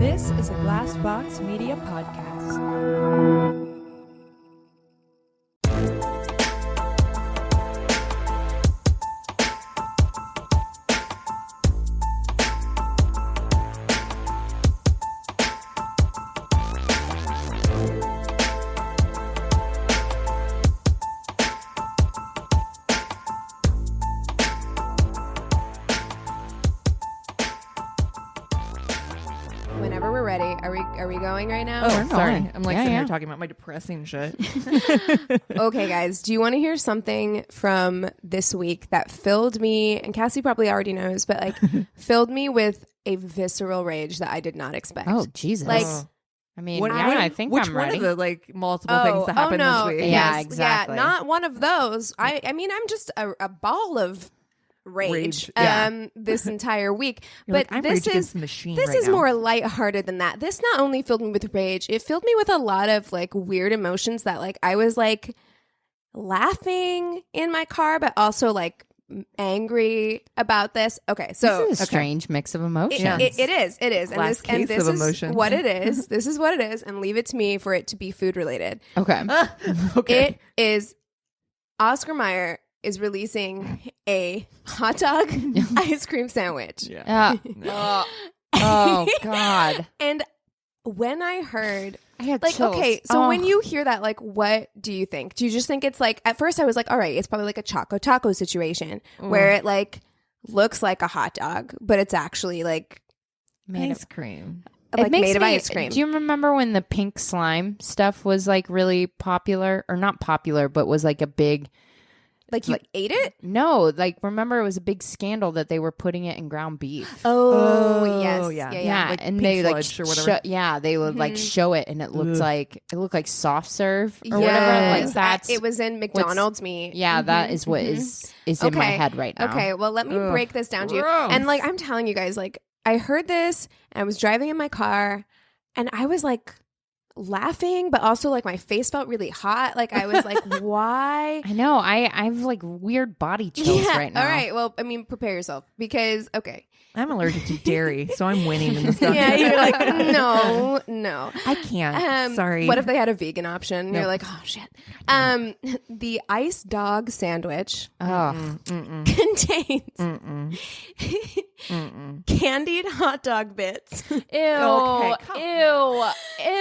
This is a Glass Box Media podcast. Whenever we're ready, are we going right now? Oh, sorry. going. I'm like Yeah, sitting yeah. here talking about my depressing shit. Okay, guys, do you want to hear something from this week that filled me, and Cassie probably already knows, but like filled me with a visceral rage that I did not expect. Oh, Jesus. Like, I mean, What- yeah, what- I think which I'm one ready. of the like multiple things that happened no. this week? Yeah, Yes, exactly. Yeah, not one of those. I mean, I'm just a ball of rage, yeah. this entire week. You're but like, I'm this Rage Against is the Machine this right is now. more lighthearted than that. This not only filled me with rage, it filled me with a lot of like weird emotions that like I was like laughing in my car, but also like angry about this. Okay, so This is a strange mix of emotions. it is. And Last this case of is emotions. what it is. This is what it is, and leave it to me for it to be food related. Okay. Okay. It is Oscar Mayer is releasing a hot dog ice cream sandwich. Yeah. Oh, God. And when I heard I had like, chills. okay, so Oh. when you hear that, like, what do you think? Do you just think it's like, at first I was like, all right, it's probably like a Choco Taco situation where it like looks like a hot dog, but it's actually like Made Ice cream. like makes made of me- ice cream. Do you remember when the pink slime stuff was like really popular, or not popular, but was like a big, like you ate it? no, like remember it was a big scandal that they were putting it in ground beef. Oh, yes. yeah. Yeah. Yeah, Like and pink they like sludge or whatever. they would like show it, and it looked like soft serve or whatever. Yes. Like that's it was in McDonald's meat. yeah, that is what is in my head right now. Okay, well, let me break this down to you. Gross. And like I'm telling you guys, like I heard this and I was driving in my car and I was like laughing, but also like my face felt really hot. Like I was like, why? I know. I have like weird body chills right now. All right. Well, I mean, prepare yourself because I'm allergic to dairy, so I'm winning in this stuff. yeah, you're like, no. I can't. Sorry. What if they had a vegan option? No. You're like, oh shit. The ice dog sandwich Oh, contains candied hot dog bits. ew, Okay, come ew.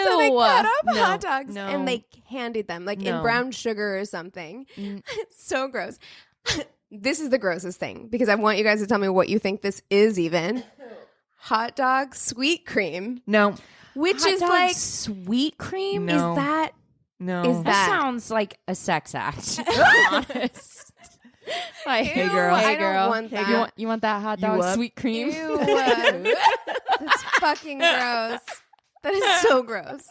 So they cut up No, hot dogs no. and they candied them like in No. brown sugar or something. It's so gross. This is the grossest thing because I want you guys to tell me what you think this is even. Hot dog sweet cream, No. which Hot is dog like, sweet cream. No. is that No. Is That that- sounds like a sex act. To be honest. Like, Ew, I don't want that. You want that hot You dog up? sweet cream? Ew. That's fucking gross. That is so gross.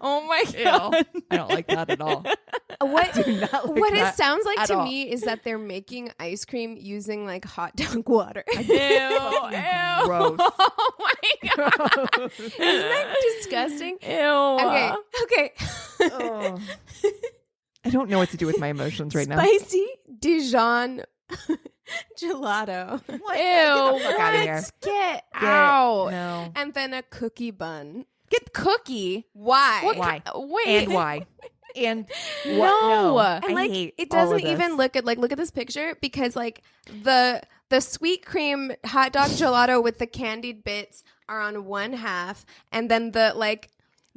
Oh my Ew. god. I don't like that at all. What not like what it that sounds like at to all. me is that they're making ice cream using like hot dog water. Ew. Ew. Gross. Oh my god. Isn't that disgusting? Ew. Okay. Oh. I don't know what to do with my emotions right now. Spicy Dijon gelato. What? Ew. Get the fuck out of here. Get Get- out. No. And then a cookie bun. Get cookie. Why? What Why? Wait. And why? And what? No. I And like hate it all of doesn't this. even look at look at this picture because like the sweet cream hot dog gelato with the candied bits are on one half and then the like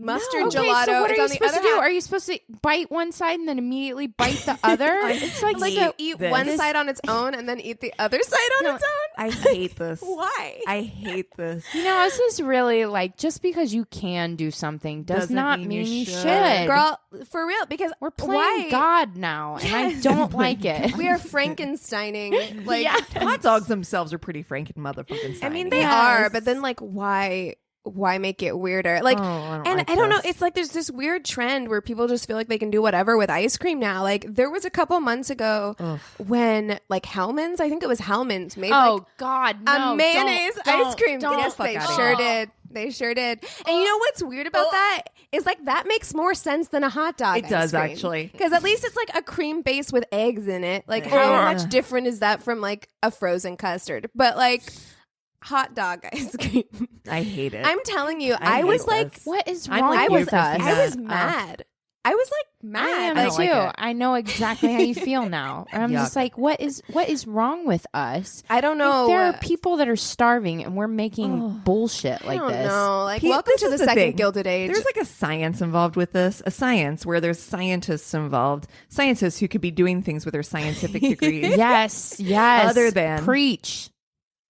mustard Okay, gelato so what are is you on the supposed other to do? half. Are you supposed to bite one side and then immediately bite the other? It's like Like so- you eat this. one side on its own and then eat the other side on its own? I hate this. Why? I hate this. You know, this is really like just because you can do something does Doesn't not mean mean you you should. should. Girl, for real, because We're playing why? God now, and I Yes. don't like it. We are Frankensteining. Like, Yeah. Hot dogs themselves are pretty franken motherfucking. I mean, they Yes. are, but then like, why make it weirder? Like, Oh, I don't and like I don't know. this. It's like there's this weird trend where people just feel like they can do whatever with ice cream now. Like there was a couple months ago when like Hellman's, I think it was Hellman's, made like God, a mayonnaise ice cream. Don't. Yes, Fuck they outta sure here. did. They sure did. And you know what's weird about that is like that makes more sense than a hot dog. It does, actually. because at least it's like a cream base with eggs in it. Like how much different is that from like a frozen custard? But like hot dog ice cream. I hate it. I'm telling you, I I was hate like, this. What is I'm wrong like with you, us? Christina. I was mad. I was like I mad. am I don't too. like it. I know exactly how you feel now. I'm just Yuck. like, what is wrong with us? I don't know. Like, there are people that are starving, and we're making bullshit I like don't this. know. Like, Pete, welcome this to is the the second thing. Gilded Age. There's like a science involved with this, a science where there's scientists involved, scientists who could be doing things with their scientific degrees, Yes. Other than- preach.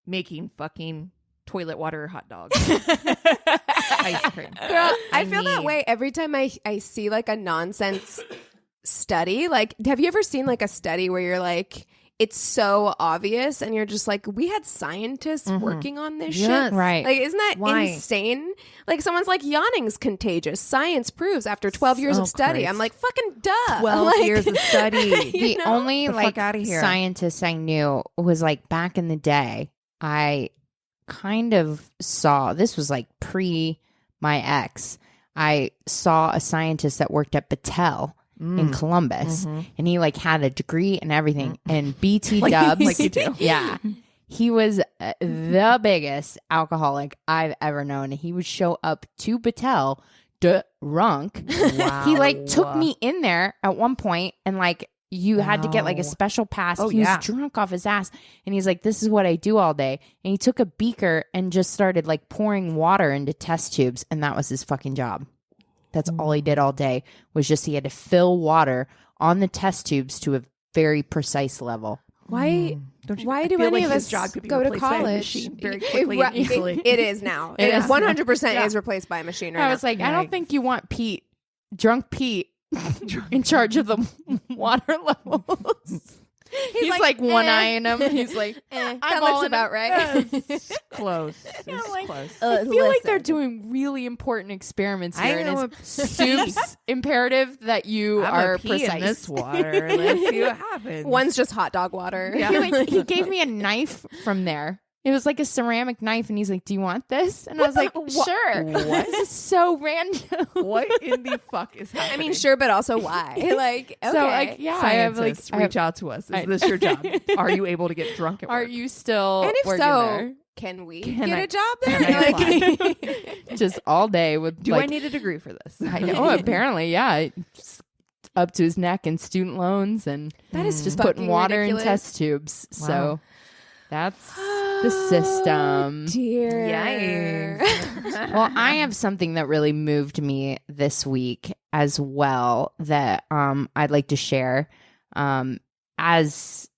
making fucking toilet water hot dogs, ice cream. Girl, I feel that mean- way every time I see like a nonsense study. Like, have you ever seen like a study where you're like, it's so obvious and you're just like, we had scientists working on this Yes. shit? Right. Like, isn't that Why? insane? Like, someone's like, yawning's contagious. Science proves after 12 years Oh, of study. Christ. I'm like, fucking duh. 12 Like, years of study. you The know? only The fuck like outta here. scientist I knew was like back in the day. I kind of saw this was like pre my ex. I saw a scientist that worked at Battelle in Columbus, and he like had a degree and everything. And BT Dubs, like you do. yeah, he was the biggest alcoholic I've ever known. He would show up to Battelle drunk. Wow. He like took me in there at one point and like you had to get like a Wow. special pass. Oh, He yeah. was drunk off his ass and he's like, this is what I do all day. And he took a beaker and just started like pouring water into test tubes, and that was his fucking job. That's all he did all day, was just he had to fill water on the test tubes to a very precise level. Why? Don't you, Why I do feel any like of his us job could be go to replaced by a college? machine very quickly and easily. It is now. It It is is. 100% Yeah. is replaced by a machine right I now. was like, I Yikes. don't think you want drunk Pete in charge of the water levels. He's like one eye in him. He's like, that I'm looks all in about him. right. It's close. It's like, close. I feel like they're doing really important experiments here, I and know it's soups imperative that you I'm are a pee precise. in this water. Let's see what happens. One's just hot dog water. He gave me a knife from there. It was like a ceramic knife, and he's like, "Do you want this?" And I was like, "Sure." What? This is so random. What in the fuck is happening? I mean, sure, but also why? Like, okay. So like, yeah, I have like, Scientists, reach out to us. Is this your job? Are you able to get drunk at Are work? you still and if working so, there? can we Can get I- a job can there? I Like, Just all day with? Do like, I need a degree for this? I know. Apparently, yeah. It's up to his neck in student loans and that is just fucking putting water ridiculous. in test tubes. Wow. So that's the system. Dear. Yikes. Well, I have something that really moved me this week as well that I'd like to share. As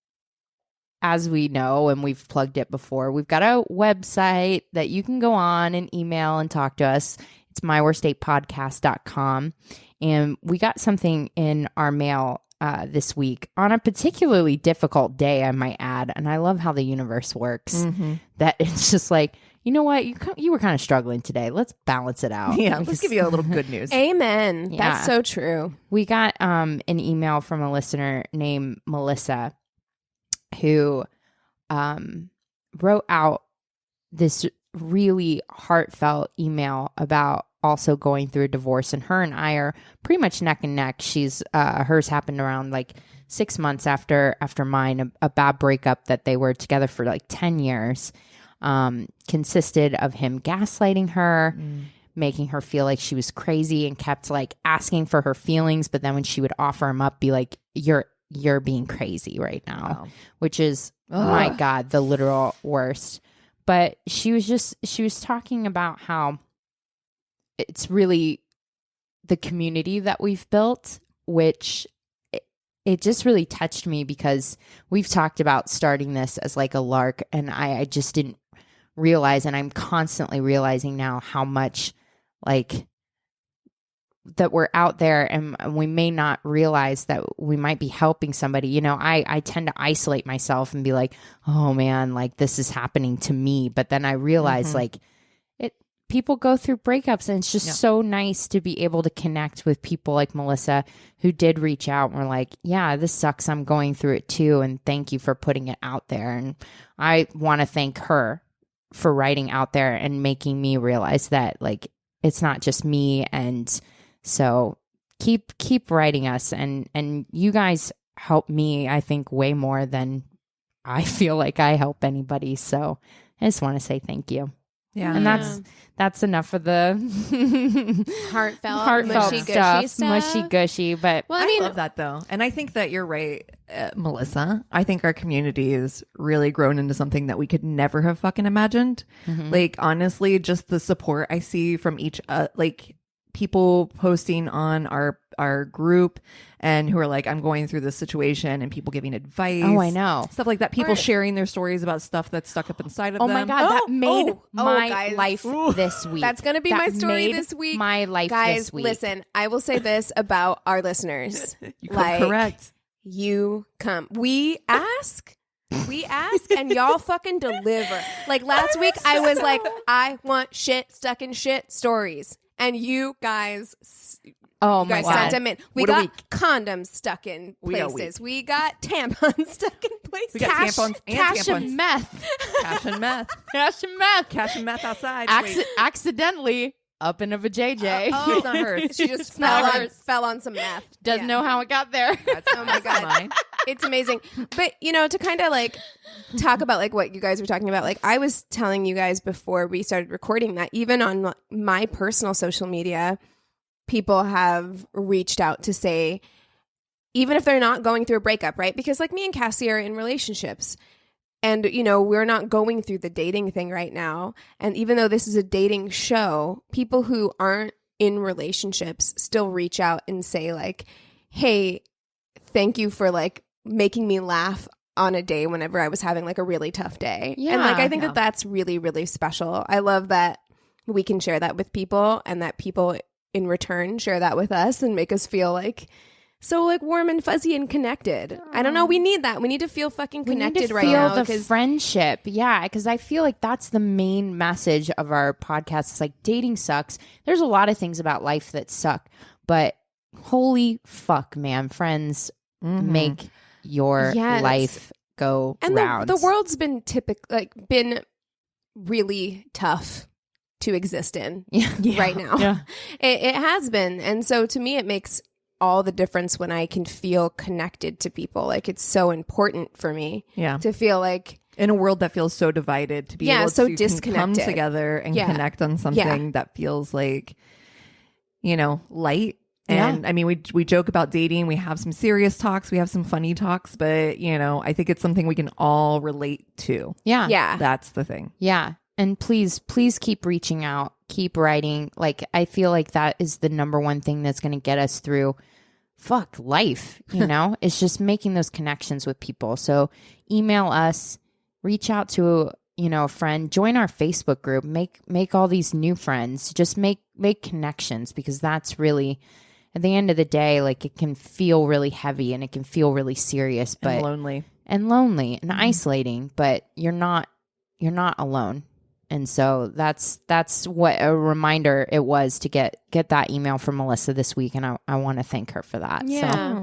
we know, and we've plugged it before, we've got a website that you can go on and email and talk to us. It's myworstatepodcast.com. And we got something in our mail this week on a particularly difficult day, I might add. And I love how the universe works. Mm-hmm. That it's just like, you know what? You were kind of struggling today. Let's balance it out. Yeah, let's give you a little good news. Amen. Yeah. That's so true. We got an email from a listener named Melissa who wrote out this really heartfelt email about also going through a divorce, and her and I are pretty much neck and neck. She's hers happened around like 6 months after mine, a bad breakup that they were together for like 10 years. Consisted of him gaslighting her, making her feel like she was crazy, and kept like asking for her feelings, but then when she would offer him up, be like, you're being crazy right now. Wow. Which is, my God, the literal worst. But she was talking about how it's really the community that we've built, which it just really touched me, because we've talked about starting this as like a lark, and I just didn't realize, and I'm constantly realizing now how much like that we're out there, and we may not realize that we might be helping somebody. You know, I tend to isolate myself and be like, oh man, like this is happening to me. But then I realize like people go through breakups, and it's just so nice to be able to connect with people like Melissa, who did reach out and were like, yeah, this sucks. I'm going through it too. And thank you for putting it out there. And I want to thank her for writing out there and making me realize that like, it's not just me. And so keep writing us, and you guys help me, I think, way more than I feel like I help anybody. So I just want to say thank you. Yeah. And that's enough of the heartfelt mushy, stuff, gushy stuff. mushy gushy. But Well, I love that though. And I think that you're right, Melissa. I think our community is really grown into something that we could never have fucking imagined. Like, honestly, just the support I see from each, like, people posting on our group and who are like, I'm going through this situation, and people giving advice. oh, I know. Stuff like that. People sharing their stories about stuff that's stuck up inside of Oh them. my God, that made my guys. life this week. That's going to be That my story made this week. My life Guys, this week. listen, I will say this about our listeners. You come correct. You come. We ask and y'all fucking deliver. Like last week, I was like, I want shit stuck in shit stories. And you guys... Oh You my guys God. sent them in. We What a got week. condoms stuck in We got places. We got tampons stuck in places. We got tampons and Cash tampons. and meth. Cash and meth. Cash and meth. Cash and meth outside. Accidentally up in of a JJ. It's not hers. She just It's not hers. fell on some meth. Doesn't know how it got there. Oh my God. It's amazing. But, to kind of like talk about like what you guys were talking about, like I was telling you guys before we started recording that even on my personal social media, people have reached out to say, even if they're not going through a breakup, right? Because like me and Cassie are in relationships and, we're not going through the dating thing right now. And even though this is a dating show, people who aren't in relationships still reach out and say like, hey, thank you for like making me laugh on a day whenever I was having like a really tough day. Yeah, and like, I think that that's really, really special. I love that we can share that with people and that people in return share that with us and make us feel like so like warm and fuzzy and connected. I don't know. We need that. We need to feel fucking connected right now. Feel the friendship. Yeah. Because I feel like that's the main message of our podcast. It's like dating sucks. There's a lot of things about life that suck, but holy fuck, man. Friends make your life go and round. the world's been been really tough to exist in right now. Yeah. It has been. And so to me, it makes all the difference when I can feel connected to people. Like it's so important for me to feel like in a world that feels so divided, to be able so to disconnected. come together and connect on something that feels like, light. And I mean, we joke about dating. We have some serious talks. We have some funny talks, but I think it's something we can all relate to. Yeah. Yeah. That's the thing. Yeah. And please keep reaching out, keep writing. Like, I feel like that is the number one thing that's going to get us through life, It's just making those connections with people. So email us, reach out to, a friend, join our Facebook group, make all these new friends, just make connections, because that's really, at the end of the day, like it can feel really heavy and it can feel really serious, but and lonely and isolating, but you're not alone. And so that's what a reminder it was to get that email from Melissa this week. And I want to thank her for that. Yeah.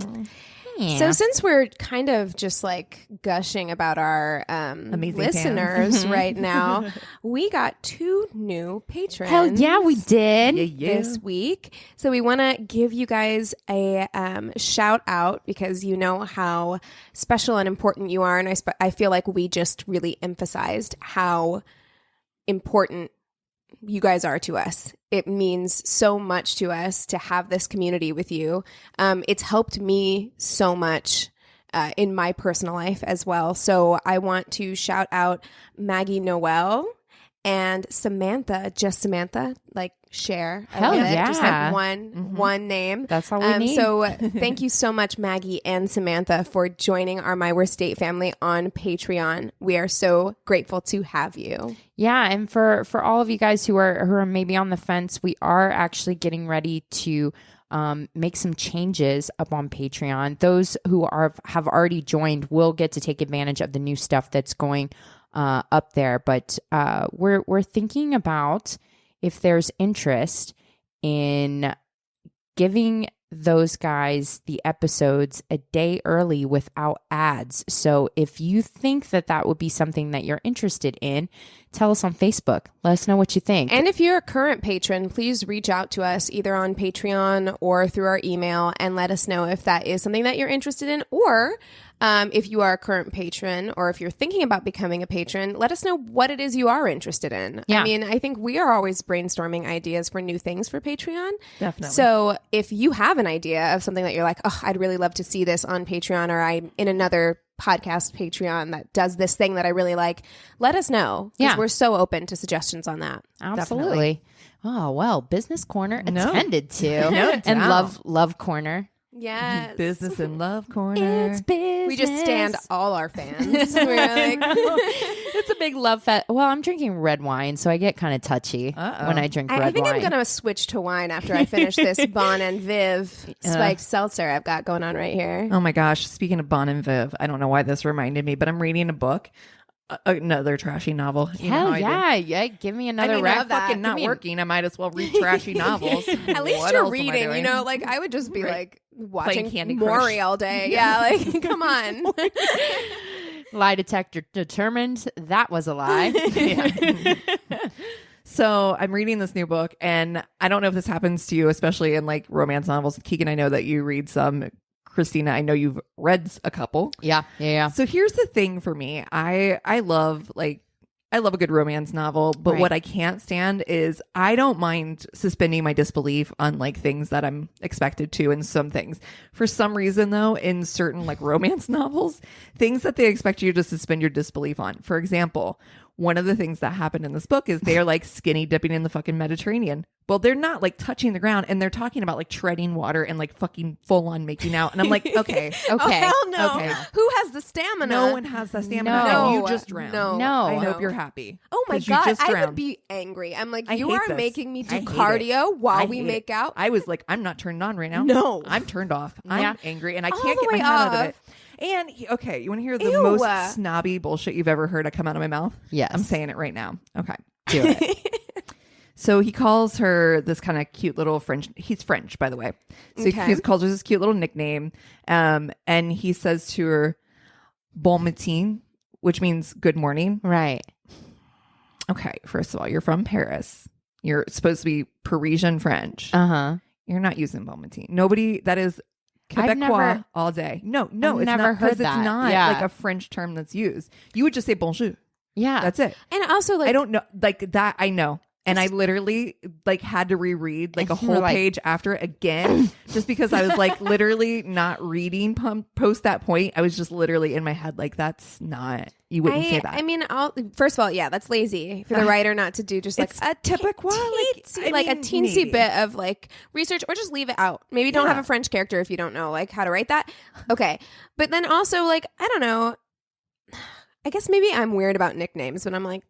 So since we're kind of just like gushing about our amazing listeners right now, we got 2 new patrons. Hell yeah, we did. This week. So we want to give you guys a shout out because you know how special and important you are. And I feel like we just really emphasized how important you guys are to us. It means so much to us to have this community with you. It's helped me so much in my personal life as well. So I want to shout out Maggie Noel and Samantha, just Samantha, like share. Hell yeah. Just like one name. That's all we need. So thank you so much, Maggie and Samantha, for joining our My Worst Date family on Patreon. We are so grateful to have you. Yeah, and for all of you guys who are maybe on the fence, we are actually getting ready to make some changes up on Patreon. Those who have already joined will get to take advantage of the new stuff that's going up there. But we're thinking about if there's interest in giving those guys the episodes a day early without ads. So if you think that would be something that you're interested in, tell us on Facebook. Let us know what you think. And if you're a current patron, please reach out to us either on Patreon or through our email and let us know if that is something that you're interested in, or If you are a current patron or if you're thinking about becoming a patron, let us know what it is you are interested in. Yeah. I mean, I think we are always brainstorming ideas for new things for Patreon. Definitely. So if you have an idea of something that you're like, oh, I'd really love to see this on Patreon, or I'm in another podcast Patreon that does this thing that I really like, let us know. Because we're so open to suggestions on that. Absolutely. Oh, well, business corner No. attended to. No And doubt. love corner. Yes. Business and love corner. It's business. We just stand all our fans. We're like, It's a big love fest. Well, I'm drinking red wine, so I get kind of touchy when I drink red I think wine. I'm going to switch to wine after I finish this Bon and Viv spiked seltzer I've got going on right here. Oh my gosh. Speaking of Bon and Viv, I don't know why this reminded me, but I'm reading a book. Another trashy novel. You know how Hell I do. yeah. Give me I another mean, rack. I'm fucking not working. I might as well read trashy novels. At least What you're else am I reading, doing? you know, like I would just be like watching Candy Maury Crush. all day. Yeah, like come on. Lie detector determined that was a lie. So I'm reading this new book, and I don't know if this happens to you, especially in like romance novels. Keegan, I know that you read some. Christina, I know you've read a couple. Yeah. So here's the thing for me. I love a good romance novel, but Right. what I can't stand is I don't mind suspending my disbelief on like things that I'm expected to in some things. For some reason though, in certain like romance novels, things that they expect you to suspend your disbelief on. For example, one of the things that happened in this book is they're like skinny dipping in the fucking Mediterranean. Well, they're not like touching the ground, and they're talking about like treading water and like fucking full on making out. And I'm like, okay. Oh, hell no. Okay. Who has the stamina? No one has the stamina. No. And you just drowned. No. I No. hope you're happy. Oh my 'Cause you God. just I would drowned. be angry. I'm like, I you hate are this. making me do I hate cardio it. while I we hate make it. out. I was like, I'm not turned on right now. No. I'm turned off. Yeah. I'm angry, and I All can't the get my way head out of off. it. And okay, you want to hear the Ew. most snobby bullshit you've ever heard come out of my mouth? Yes. I'm saying it right now. Okay. Do it. So he calls her this kind of cute little French. He's French, by the way. So Okay. he calls her this cute little nickname. And he says to her, "Bon matin," which means good morning. Right. Okay, first of all, you're from Paris. You're supposed to be Parisian French. Uh-huh. You're not using bon matin. Nobody that is I've Quebecois never- all day. No, I've it's never not, heard 'cause that. It's not Yeah. like a French term that's used. You would just say bonjour. Yeah. That's it. And also, like, I don't know, like that. I know. And I literally like had to reread like a And you were whole like- page after it again, just because I was like literally not reading post that point. I was just literally in my head like, that's not, you wouldn't say that. I mean, first of all, yeah, that's lazy for the writer not to do just like It's a typical, teensy, like, I a mean, teensy maybe. bit of like research, or just leave it out. Maybe don't Yeah. have a French character if you don't know like how to write that. Okay, but then also like I don't know. I guess maybe I'm weird about nicknames, but I'm like,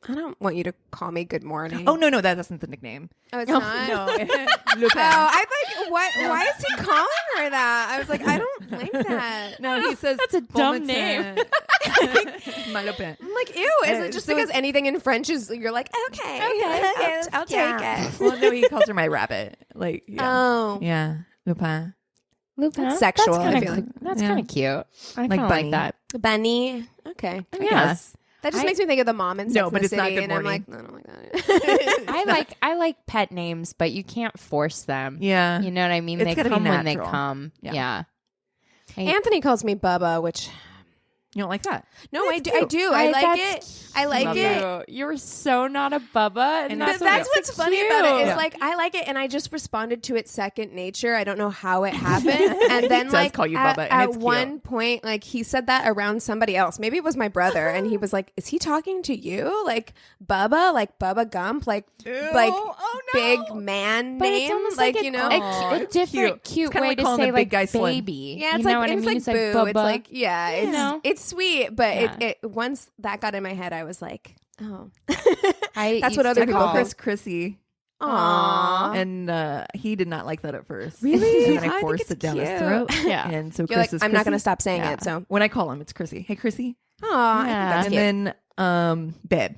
I don't want you to call me Good Morning. Oh, no, that isn't the nickname. Oh, it's not. No. Oh, I like what? Why is he calling her that? I was like, I don't like that. No, he says That's a dumb name. Malopin. I'm like, ew. Is it just so because it's- anything in French is you're like, okay, I'll take it. Well, no, he calls her my rabbit. Like, yeah. Oh, Yeah. Lupin. Lupin. That's sexual, That's I kind feel of like. that's Yeah. kind of cute. I Like kind of Bunny. like that. Bunny. Okay. I Yeah. guess. That just makes me think of the mom in Sex No, and but the it's not City, Good and I'm Morning. like, I don't like that. I like pet names, but you can't force them. Yeah. You know what I mean? It's They gotta be come when they natural. come. Yeah. Yeah. Anthony calls me Bubba, which You don't like that? no, I That's do. I cute. do. I like that's it. I like Love it. You're so not a Bubba, and And But that's, that's what what's makes funny cute. about it is Yeah. like I like it, and I just responded to it second nature. I don't know how it happened, and then does like call you at, Bubba, and at it's cute. one point, like he said that around somebody else. Maybe it was my brother, and he was like, "Is he talking to you? Like Bubba, like Bubba Gump, like big man But name, it's almost like like you know." Aw, a it's different cute. It's cute kinda way like to calling say a big like guy slim. baby. Yeah, it's you like know what I it's mean? like boo. Bubba. It's like yeah, it's know? it's sweet, but Yeah. it once that got in my head, I was like, oh, I That's used what other to I people call call- Chris Chrissy, aw. and he did not like that at first. Really? And then I I think forced it's it down his cute. throat. Yeah. And so You're Chris like, is I'm not Chrissy. going to stop saying Yeah. it. So, when I call him, it's Chrissy. Hey, Chrissy. oh, I think Yeah. that's cute. And then Babe.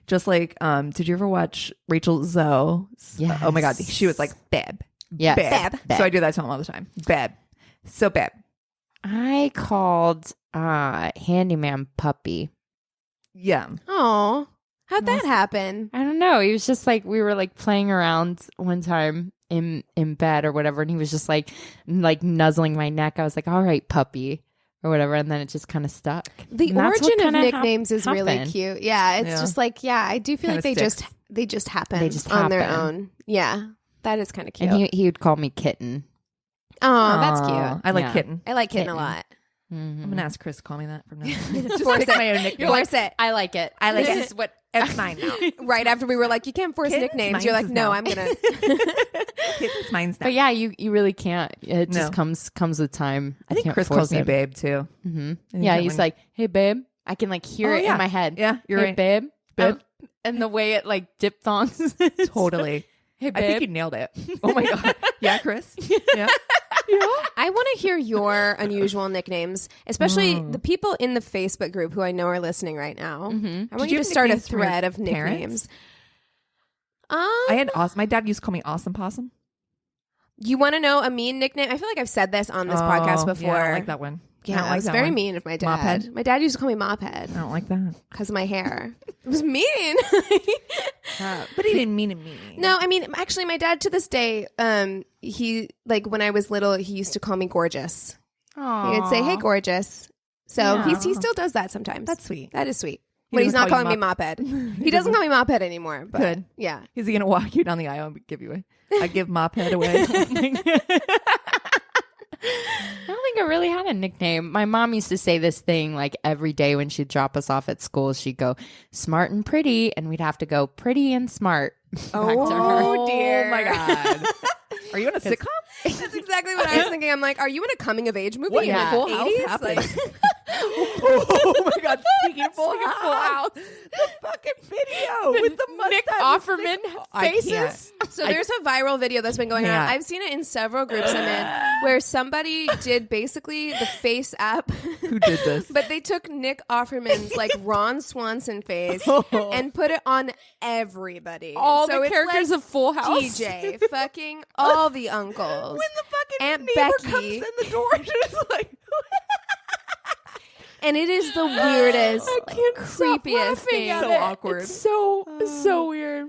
Just like, did you ever watch Rachel Zoe? Yes. Oh my God. She was like, Babe. Yes. Babe. Babe. So I do that to him all the time. Babe. So Babe. I called Handyman Puppy. Yeah. Oh, how'd that happen? I don't know. He was just like we were like playing around one time in bed or whatever, and he was just like nuzzling my neck. I was like, "All right, puppy." or whatever, and then it just kind of stuck. The And that's what origin of kinda nicknames is really happened. cute. Yeah, it's just like, I do feel Kinda like sticks. they just happen They just on their happen. own. Yeah, that is kind of cute. And he would call me Kitten. Oh, that's Aw, cute. I like Yeah. kitten. I like Kitten a Kitten. lot. I'm gonna ask Chris to call me that from now on. Just Just pick my own nickname. Force it. I like it. I like This it. is what It's mine now. Right after we were like, you can't force Kitten's nicknames. You're like, mine's no, now. I'm gonna. Kitten's mine's now. But yeah, you really can't. It No. just comes with time. I think Can't Chris force calls me it. babe too. Mm-hmm. think Yeah, that he's one- like, "Hey, babe." I can like hear Oh, it yeah. in my head. Yeah, you're Hey, right. babe. Babe. And the way it like diphthongs. Totally. Hey, I babe. think you nailed it. Oh my god. Yeah, Chris. Yeah. I want to hear your unusual nicknames, especially the people in the Facebook group who I know are listening right now. I want you you to have start a nicknames from your thread of parents? nicknames. I had awesome. My dad used to call me Awesome Possum. You want to know a mean nickname? I feel like I've said this on this podcast before. Yeah, I don't like that one. I Yeah, don't it like was that very one. mean of my dad. Mophead? My dad used to call me Mophead I don't like that. because of my hair. It was mean. But he didn't mean it mean. No, I mean, actually, my dad to this day, he, like, when I was little, he used to call me gorgeous. He would say, "Hey, gorgeous." So Yeah. he still does that sometimes. That's sweet. That is sweet. He But he's doesn't not call calling you me Mophead. He doesn't call me Mophead anymore. But Good. Yeah. Is he gonna walk you down the aisle and give you a give mop head away? I don't think I really had a nickname. My mom used to say this thing like every day when she'd drop us off at school. She'd go, "Smart and pretty," and we'd have to go, "Pretty and smart." Back to her. Oh, dear. Oh my god. Are you in a sitcom? That's exactly what I was thinking. I'm like, are you in a coming of age movie What in in the Full House 80s? happened? Like- Oh my god! Speaking of Full House, the fucking video with the mustache. Nick Offerman I faces. can't. So there's a viral video that's been going on. Yeah. I've seen it in several groups I'm in where somebody did basically the face app. Who did this? But they took Nick Offerman's like Ron Swanson face and put it on everybody. All So the it's characters like of Full House. DJ, fucking all the uncles. When the fucking Aunt neighbor Becky. comes in the door, she's like, And it is the weirdest, I can't stop creepiest laughing thing. at So it. awkward. It's so weird.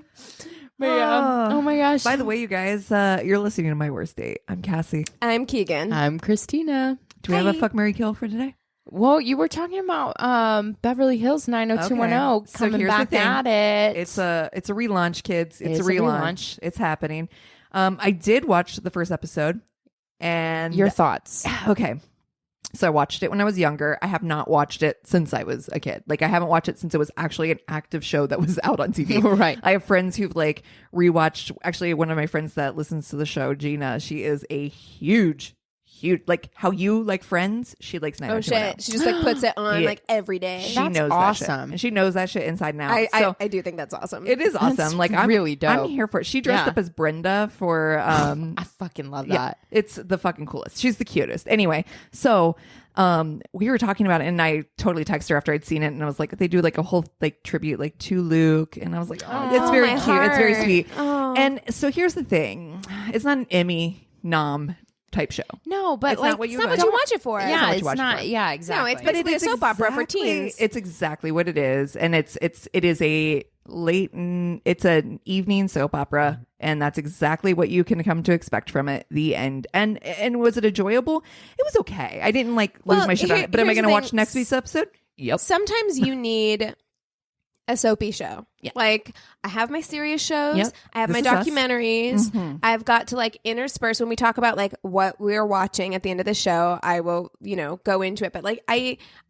But yeah. Oh my gosh. By the way, you guys, you're listening to My Worst Date. I'm Cassie. I'm Keegan. I'm Christina. Do we have a fuck, marry, kill for today? Well, you were talking about Beverly Hills 90210 Okay. So coming here's the back thing. at it. It's a relaunch, kids. It's a is a relaunch. relaunch. It's happening. I did watch the first episode, and Your thoughts. okay. So I watched it when I was younger. I have not watched it since I was a kid. Like I haven't watched it since it was actually an active show that was out on TV. Right. I have friends who've like rewatched. Actually, one of my friends that listens to the show, Gina, she is a huge, like how you like Friends. She likes Oh 90210. shit! She just like puts it on Yeah. like every day. She That's knows that shit. awesome. And she knows that shit inside and out. So I do think that's awesome. it is awesome. That's Like I'm really dope. I'm here for it. She dressed Yeah. up as Brenda for I fucking love yeah, that. it's the fucking coolest. She's the cutest. Anyway, so we were talking about it, and I totally texted her after I'd seen it, and I was like, they do like a whole like tribute like to Luke, and I was like, oh, it's very my cute. It's very heart. sweet. Oh. And so here's the thing: it's not an Emmy nom type show. No, but It's like not what you It's not like. what you watch it for. yeah, not what it's you watch it not. for. Yeah, exactly. it's basically a soap opera for teens. It's exactly what it is, and it is a it's an evening soap opera, and that's exactly what you can come to expect from it. The end. And was it enjoyable? It was okay. I didn't like lose Well, my shit on it, but am I here's going to the watch thing. next week's episode? Yep. Sometimes you need a soapy show. Yeah. Like I have my serious shows. Yep. I have This my is us. documentaries. Mhm. I've got to like intersperse when we talk about like what we're watching at the end of the show. I will, go into it, but like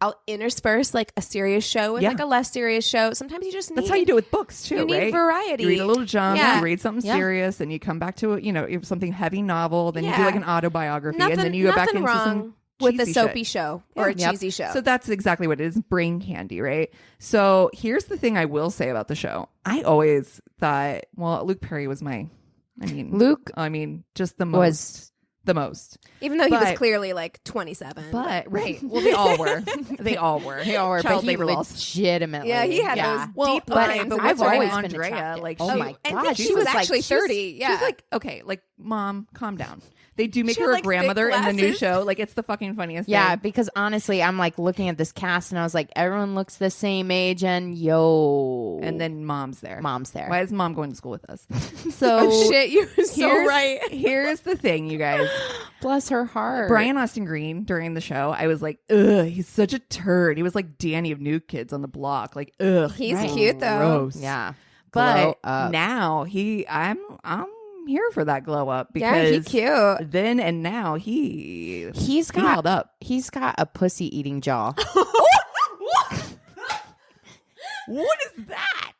I'll intersperse like a serious show with Yeah. like a less serious show. Sometimes you just need That's how you do it with books too, you need right? variety. You read a little jump, Yeah. you read something Yeah. serious, and you come back to it, something heavy novel, then you do Yeah. like an autobiography, and then you go back nothing into wrong some with a cheesy soapy shit. show or a Yep. cheesy show. So that's exactly what it is, brain candy, right? So here's the thing I will say about the show. I always thought, well, Luke Perry was Luke just the most. was the most. Even though he was But- clearly like 27. But, right. Well, they all were. They all were. but Child he labor laws. legitimately. Yeah, he had those Well, deep but lines. but in I've his always voice. been been Andrea, attracted. like, Oh she- my and God, she was like- actually 30. Yeah. She's like, okay, like, mom, calm down. They do make She her had, a like, thick grandmother in the new glasses. show. Like, it's the fucking funniest Yeah, thing. because honestly, I'm like looking at this cast and I was like, everyone looks the same age, and yo, And then mom's there. mom's there. Why is mom going to school with us? So Oh shit, you were so here's- right. Here's the thing, you guys. Bless her heart. Brian Austin Green during the show, I was like, ugh, he's such a turd. He was like Danny of New Kids on the Block. Like, ugh. He's cute though. Gross. Yeah. But Glow up. now I'm here for that glow up because Yeah, he's cute. then and now he got held up. He's got a pussy eating jaw. What is that?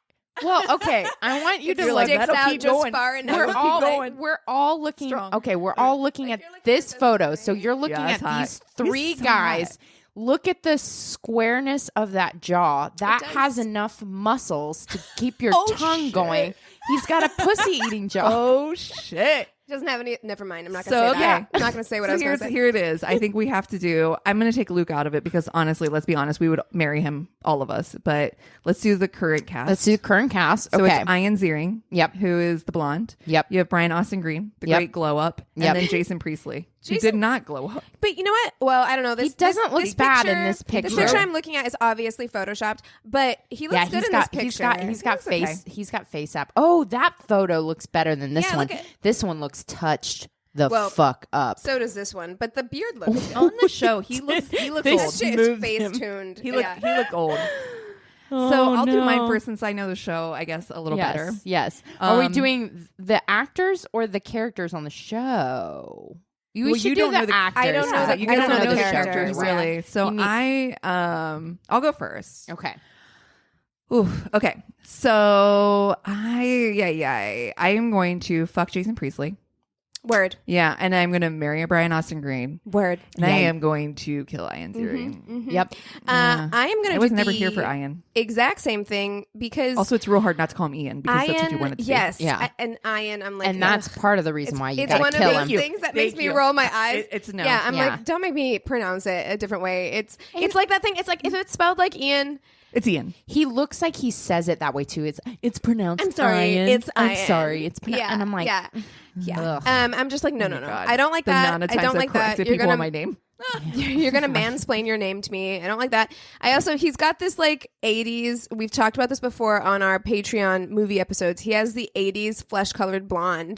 Well, okay. I want you to Your like sticks that'll out keep just going. far enough. we're all looking. Strong. Okay, we're all looking at this photo. So you're looking Yeah, at it's hot. these three It's so guys. hot. Look at the squareness of that jaw. That does. has enough muscles to keep your Oh, tongue shit. going. He's got a pussy eating jaw. Oh shit. He doesn't have any. Never mind. I'm not So, going to say that. okay. I'm not going to say what I was going to say. Here it is. I think we have to do. I'm going to take Luke out of it because honestly, let's be honest, we would marry him, all of us. But let's do the current cast. Let's do current cast. So Okay. it's Ian Ziering, Yep. who is the blonde. Yep. You have Brian Austin Green, the Yep. great glow up, and Yep. then Jason Priestley, who Jason- did not glow up. But you know what? Well, I don't know. This doesn't look this bad in this This picture. picture I'm looking at is obviously photoshopped, but he looks good in this picture. He's got He looks face. He's got face app. Oh, that photo looks better than this Yeah, one. look at- This one looks touched the Well, fuck up. So does this one, but the beard looks good. On the show, he looks old. This shit is moved face him. tuned. He looked old. So I'll do mine first since I know the show, I guess, a little better. Yes. Are we Um, doing the actors or the characters on the show? You Well, should you do don't know the the- actors. I don't know the- You I guys don't don't know the characters, characters, yeah. really. So You need- I'll go first. Okay. Ooh, okay. So I am going to fuck Jason Priestley. Word. Yeah, and I'm going to marry a Brian Austin Green. Word. And I Yeah. am going to kill Ian Ziering. Yep. Yeah. I am going I to was do never the here for Ian. exact same thing because Also, it's real hard not to call him Ian because that's what you wanted to yes, be. Yeah. and Ian, I'm like, And that's part of the reason why you it's got one to kill of him. those things that Thank makes me you. roll my eyes. It's no. Yeah, I'm Yeah. like, don't make me pronounce it a different way. It's like that thing. It's like if it's spelled like Ian. It's Ian. He looks like he says it that way too. It's pronounced. I'm sorry, Ian. it's I'm Ian. sorry. It's Yeah, and I'm like, yeah. Ugh. I'm just like, no. God. I don't like The that. amount of I times don't I've like that. corrected You're people gonna on my name. You're gonna mansplain your name to me. I don't like that. He's got this like 80s. We've talked about this before on our Patreon movie episodes. He has the 80s flesh colored blonde.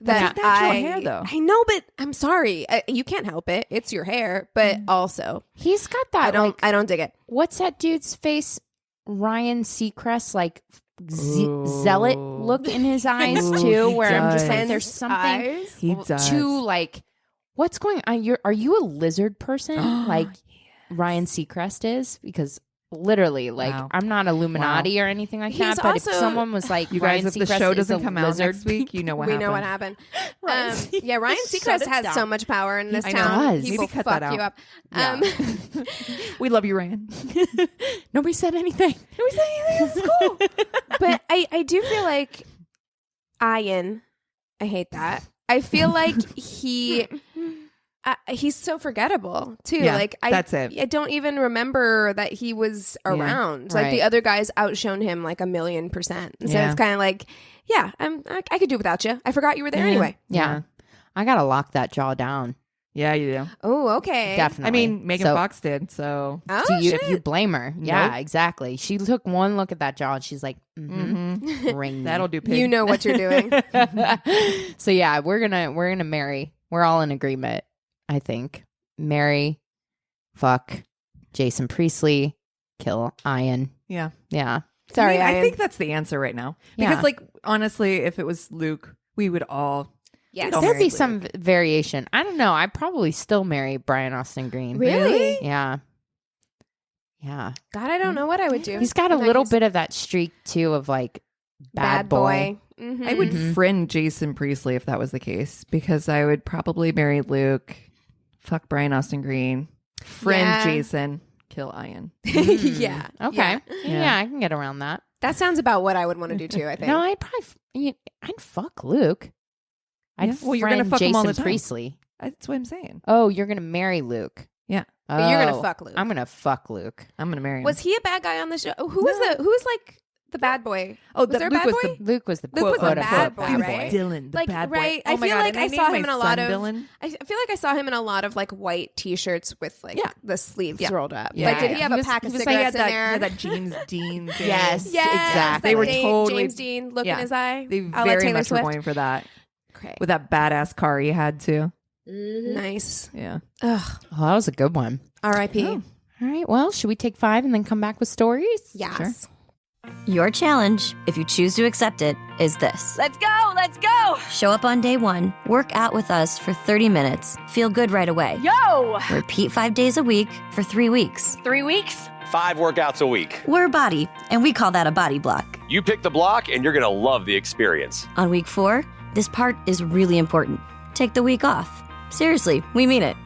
That's his natural hair, though. I know, but I'm sorry. You can't help it. It's your hair. But also, he's got that. I don't dig it. What's that dude's face? Ryan Seacrest, like zealot look in his eyes Ooh, too, he where I'm just does. like, there's something Eyes? He does. too like, what's going on? Are you a lizard person like Ryan Seacrest is? Because literally, like, Wow. I'm not Illuminati or anything like He's that. But also- if someone was like, You Ryan guys, if the Seacrest show is doesn't a come out lizard, next week, you know what We happened. know what happened. Ryan Yeah, Ryan Shut Seacrest it has down. so much power in this I town. know. Does. He Maybe will cut fuck that you out. up. We love you, Ryan. Nobody said anything. Nobody said anything. It's cool. But I do feel like Ian, I hate that. I feel like he's so forgettable too. Yeah, like that's it. I don't even remember that he was around. Like the right. other guys outshone him like 1,000,000%. So Yeah. it's kind of like, yeah, I could do without you. I forgot you were there anyway. Yeah. I gotta lock that jaw down. Yeah, you do. Oh, okay. Definitely. I mean, Megan So- Fox did, so. Oh, Do you, shit. if you blame her? Yeah, Nope. exactly. She took one look at that jaw and she's like, ring me. That'll do pig. You know what you're doing. So yeah, we're gonna marry. We're all in agreement, I think. Marry, fuck Jason Priestley, kill Ian. Yeah. Yeah. Sorry, I Ian. think that's the answer right now. Because, Yeah. like, honestly, if it was Luke, we would all. Yes. Don't There'd marry be Luke. some variation. I don't know. I'd probably still marry Brian Austin Green. Really? Yeah. Yeah. God, I don't know what I would do. He's got a In that little case. bit of that streak too of like bad boy. Mhm. I would Mhm. friend Jason Priestley if that was the case, because I would probably marry Luke, fuck Brian Austin Green, friend Yeah. Jason, kill Ian. yeah. Okay. Yeah. Yeah, I can get around that. That sounds about what I would want to do too, I think. No, I'd probably I'd fuck Luke. I'd Yeah. Well, you're gonna friend fuck him all Jason the time. Priestley. That's what I'm saying. Oh, you're gonna marry Luke. Yeah. But you're gonna Oh, fuck Luke. I'm gonna fuck Luke. I'm going to marry him. Was he a bad guy on the show? Who was like the bad boy? Oh, was that there a Luke bad was boy? the Luke was the Luke was the quote, bad unquote boy, right? Dylan, the Like, bad boy. right. Oh I my feel God, like and I saw named him my in a lot son of. Dylan. I feel like I saw him in a lot of like white T-shirts with like Yeah. the sleeves Yeah. rolled up. Yeah. Like, did he have He a was- pack of He had cigarettes in that, there? he had that James Dean thing. Yes. Yes, exactly. They were that totally- James Dean look yeah. in his eye. They a la very Taylor much were Swift. going for that. Okay. With that badass car he had too. Nice. Yeah. Ugh. Oh, that was a good one. R.I.P. Oh. All right. Well, should we take 5 and then come back with stories? Yes. Sure. Your challenge, if you choose to accept it, is this. Let's go! Let's go! Show up on day 1, work out with us for 30 minutes, feel good right away. Yo! Repeat 5 days a week for 3 weeks. 3 weeks? 5 workouts a week. We're Body, and we call that a body block. You pick the block and you're going to love the experience. On week 4, this part is really important. Take the week off. Seriously, we mean it.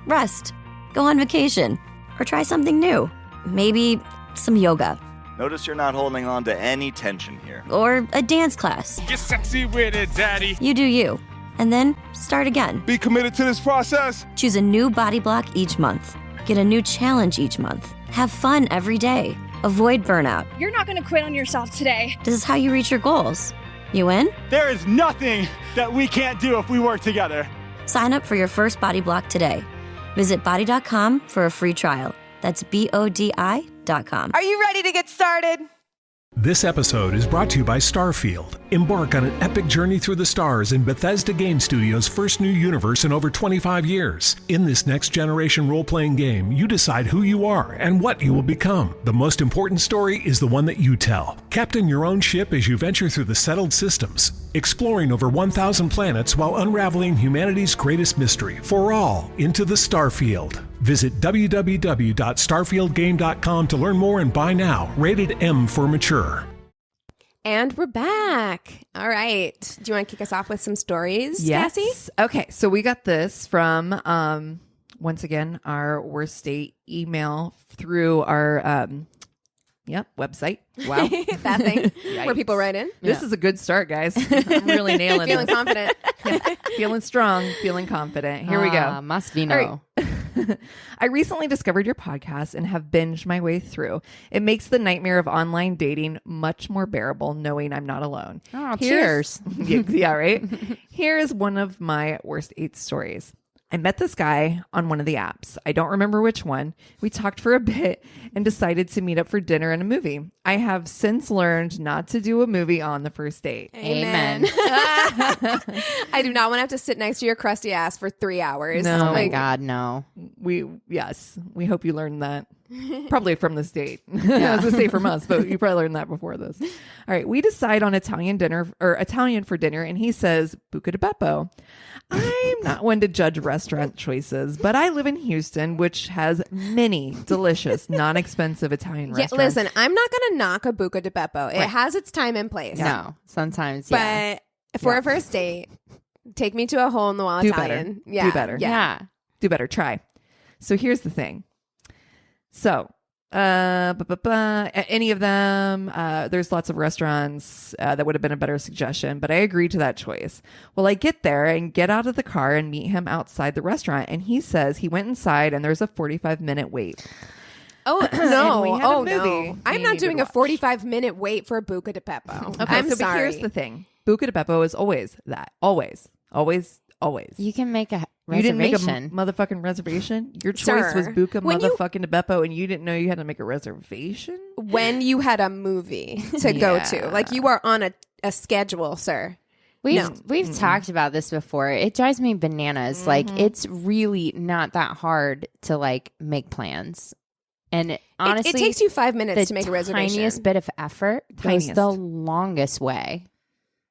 Rest, go on vacation, or try something new. Maybe some yoga. Notice you're not holding on to any tension here. Or a dance class. Get sexy with it, daddy. You do you. And then start again. Be committed to this process. Choose a new body block each month. Get a new challenge each month. Have fun every day. Avoid burnout. You're not gonna quit on yourself today. This is how you reach your goals. You in? There is nothing that we can't do if we work together. Sign up for your first body block today. Visit body.com for a free trial. That's BODI.com. Are you ready to get started? This episode is brought to you by Starfield. Embark on an epic journey through the stars in Bethesda Game Studios' first new universe in over 25 years. In this next-generation role-playing game, you decide who you are and what you will become. The most important story is the one that you tell. Captain your own ship as you venture through the settled systems, exploring over 1,000 planets while unraveling humanity's greatest mystery. For all, into the Starfield. Visit www.starfieldgame.com to learn more and buy now. Rated M for mature. And we're back. All right. Do you want to kick us off with some stories, Yes. Cassie? Okay. So we got this from, once again, our worst state email through our, website. Wow. That thing where people write in. This is a good start, guys. I'm really nailing Feeling this. confident. Feeling strong, feeling confident. Here we go. Must be no. All right. I recently discovered your podcast and have binged my way through. It makes the nightmare of online dating much more bearable knowing I'm not alone. Oh, cheers. Yeah, right? Here is one of my worst 8 stories. I met this guy on one of the apps. I don't remember which one. We talked for a bit and decided to meet up for dinner and a movie. I have since learned not to do a movie on the first date. Amen. I do not want to have to sit next to your crusty ass for 3 hours. No. Oh my God, no. We hope you learned that. Probably from this date. I was going to say from us, but you probably learned that before this. All right. We decide on Italian for dinner, and he says, Buca di Beppo. I'm not one to judge restaurant choices, but I live in Houston, which has many delicious, non-expensive Italian restaurants. Listen, I'm not going to knock a Buca di Beppo. It has its time and place. No, sometimes, yeah. But for a first date, take me to a hole in the wall Do Italian. better. Yeah. Do better. Yeah. Do better. Try. So here's the thing. So, any of them, there's lots of restaurants that would have been a better suggestion, but I agreed to that choice. Well, I get there and get out of the car and meet him outside the restaurant, and he says he went inside and there's a 45-minute wait. Oh, And we no. had a Oh, movie no. I'm we not needed doing to a watch. 45-minute wait for a Buca di Beppo. Okay, I'm but sorry. here's the thing. Buca di Beppo is always that. Always. Always. Always. You can make a You didn't make a reservation. motherfucking reservation? Your choice Sir, was Buca when you- motherfucking di Beppo, and you didn't know you had to make a reservation? When you had a movie to go to. Yeah. Like you are on a schedule, sir. We've talked about this before. It drives me bananas. Like it's really not that hard to like make plans. And honestly, it takes you 5 minutes the to make a reservation. tiniest bit of effort goes Tiniest. the longest way.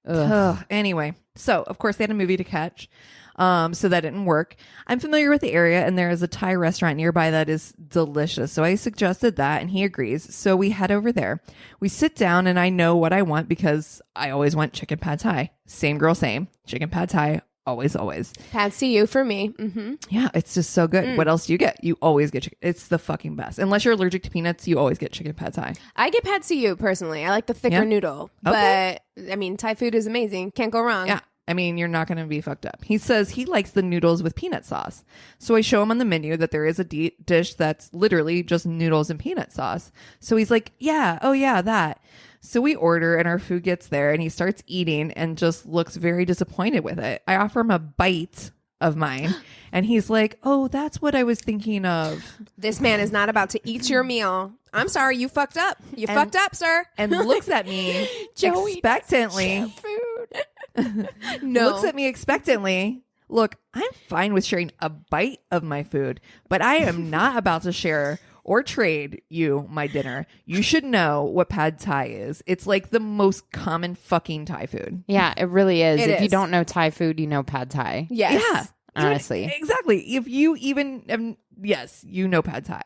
Anyway, so of course they had a movie to catch. So that didn't work. I'm familiar with the area and there is a Thai restaurant nearby that is delicious. So I suggested that and he agrees. So we head over there. We sit down and I know what I want because I always want chicken pad thai. Same girl, same. Chicken pad thai. Always, always. Pad CU for me. Mm-hmm. Yeah, it's just so good. What else do you get? You always get chicken. It's the fucking best. Unless you're allergic to peanuts, you always get chicken pad thai. I get Pad CU personally. I like the thicker Yeah? noodle. Okay. But, I mean, Thai food is amazing. Can't go wrong. Yeah. I mean, you're not going to be fucked up. He says he likes the noodles with peanut sauce. So I show him on the menu that there is a dish that's literally just noodles and peanut sauce. So he's like, yeah, oh yeah, that. So we order and our food gets there and he starts eating and just looks very disappointed with it. I offer him a bite of mine and he's like, oh, that's what I was thinking of. This man is not about to eat your meal. I'm sorry, you fucked up. You fucked up, sir. And looks at me Joey expectantly. food. No. Looks at me expectantly Look, I'm fine with sharing a bite of my food, but I am not about to share or trade you my dinner. You should know what pad thai is. It's like the most common fucking Thai food. Yeah, it really is. It If you is. don't know Thai food, you know pad Thai. Yes. Yeah. Honestly. Exactly. If you even, yes, you know pad thai.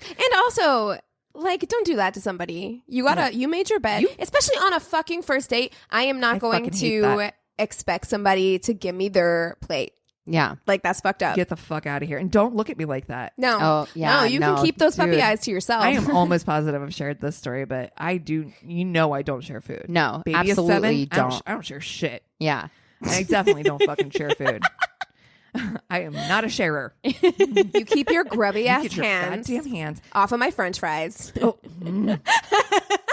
And also, like, don't do that to somebody. You made your bed, especially on a fucking first date. I am not going fucking hate to that. expect somebody to give me their plate. Yeah. Like, that's fucked up. Get the fuck out of here. And don't look at me like that. No. Oh, yeah, No, you no, can keep those puppy dude. eyes to yourself. I am almost positive I've shared this story, but I do, I don't share food. No, Baby is absolutely 7. I don't share shit. Yeah. I definitely don't fucking share food. I am not a sharer. You keep your grubby ass Get your hands goddamn hands. off of my french fries. Oh,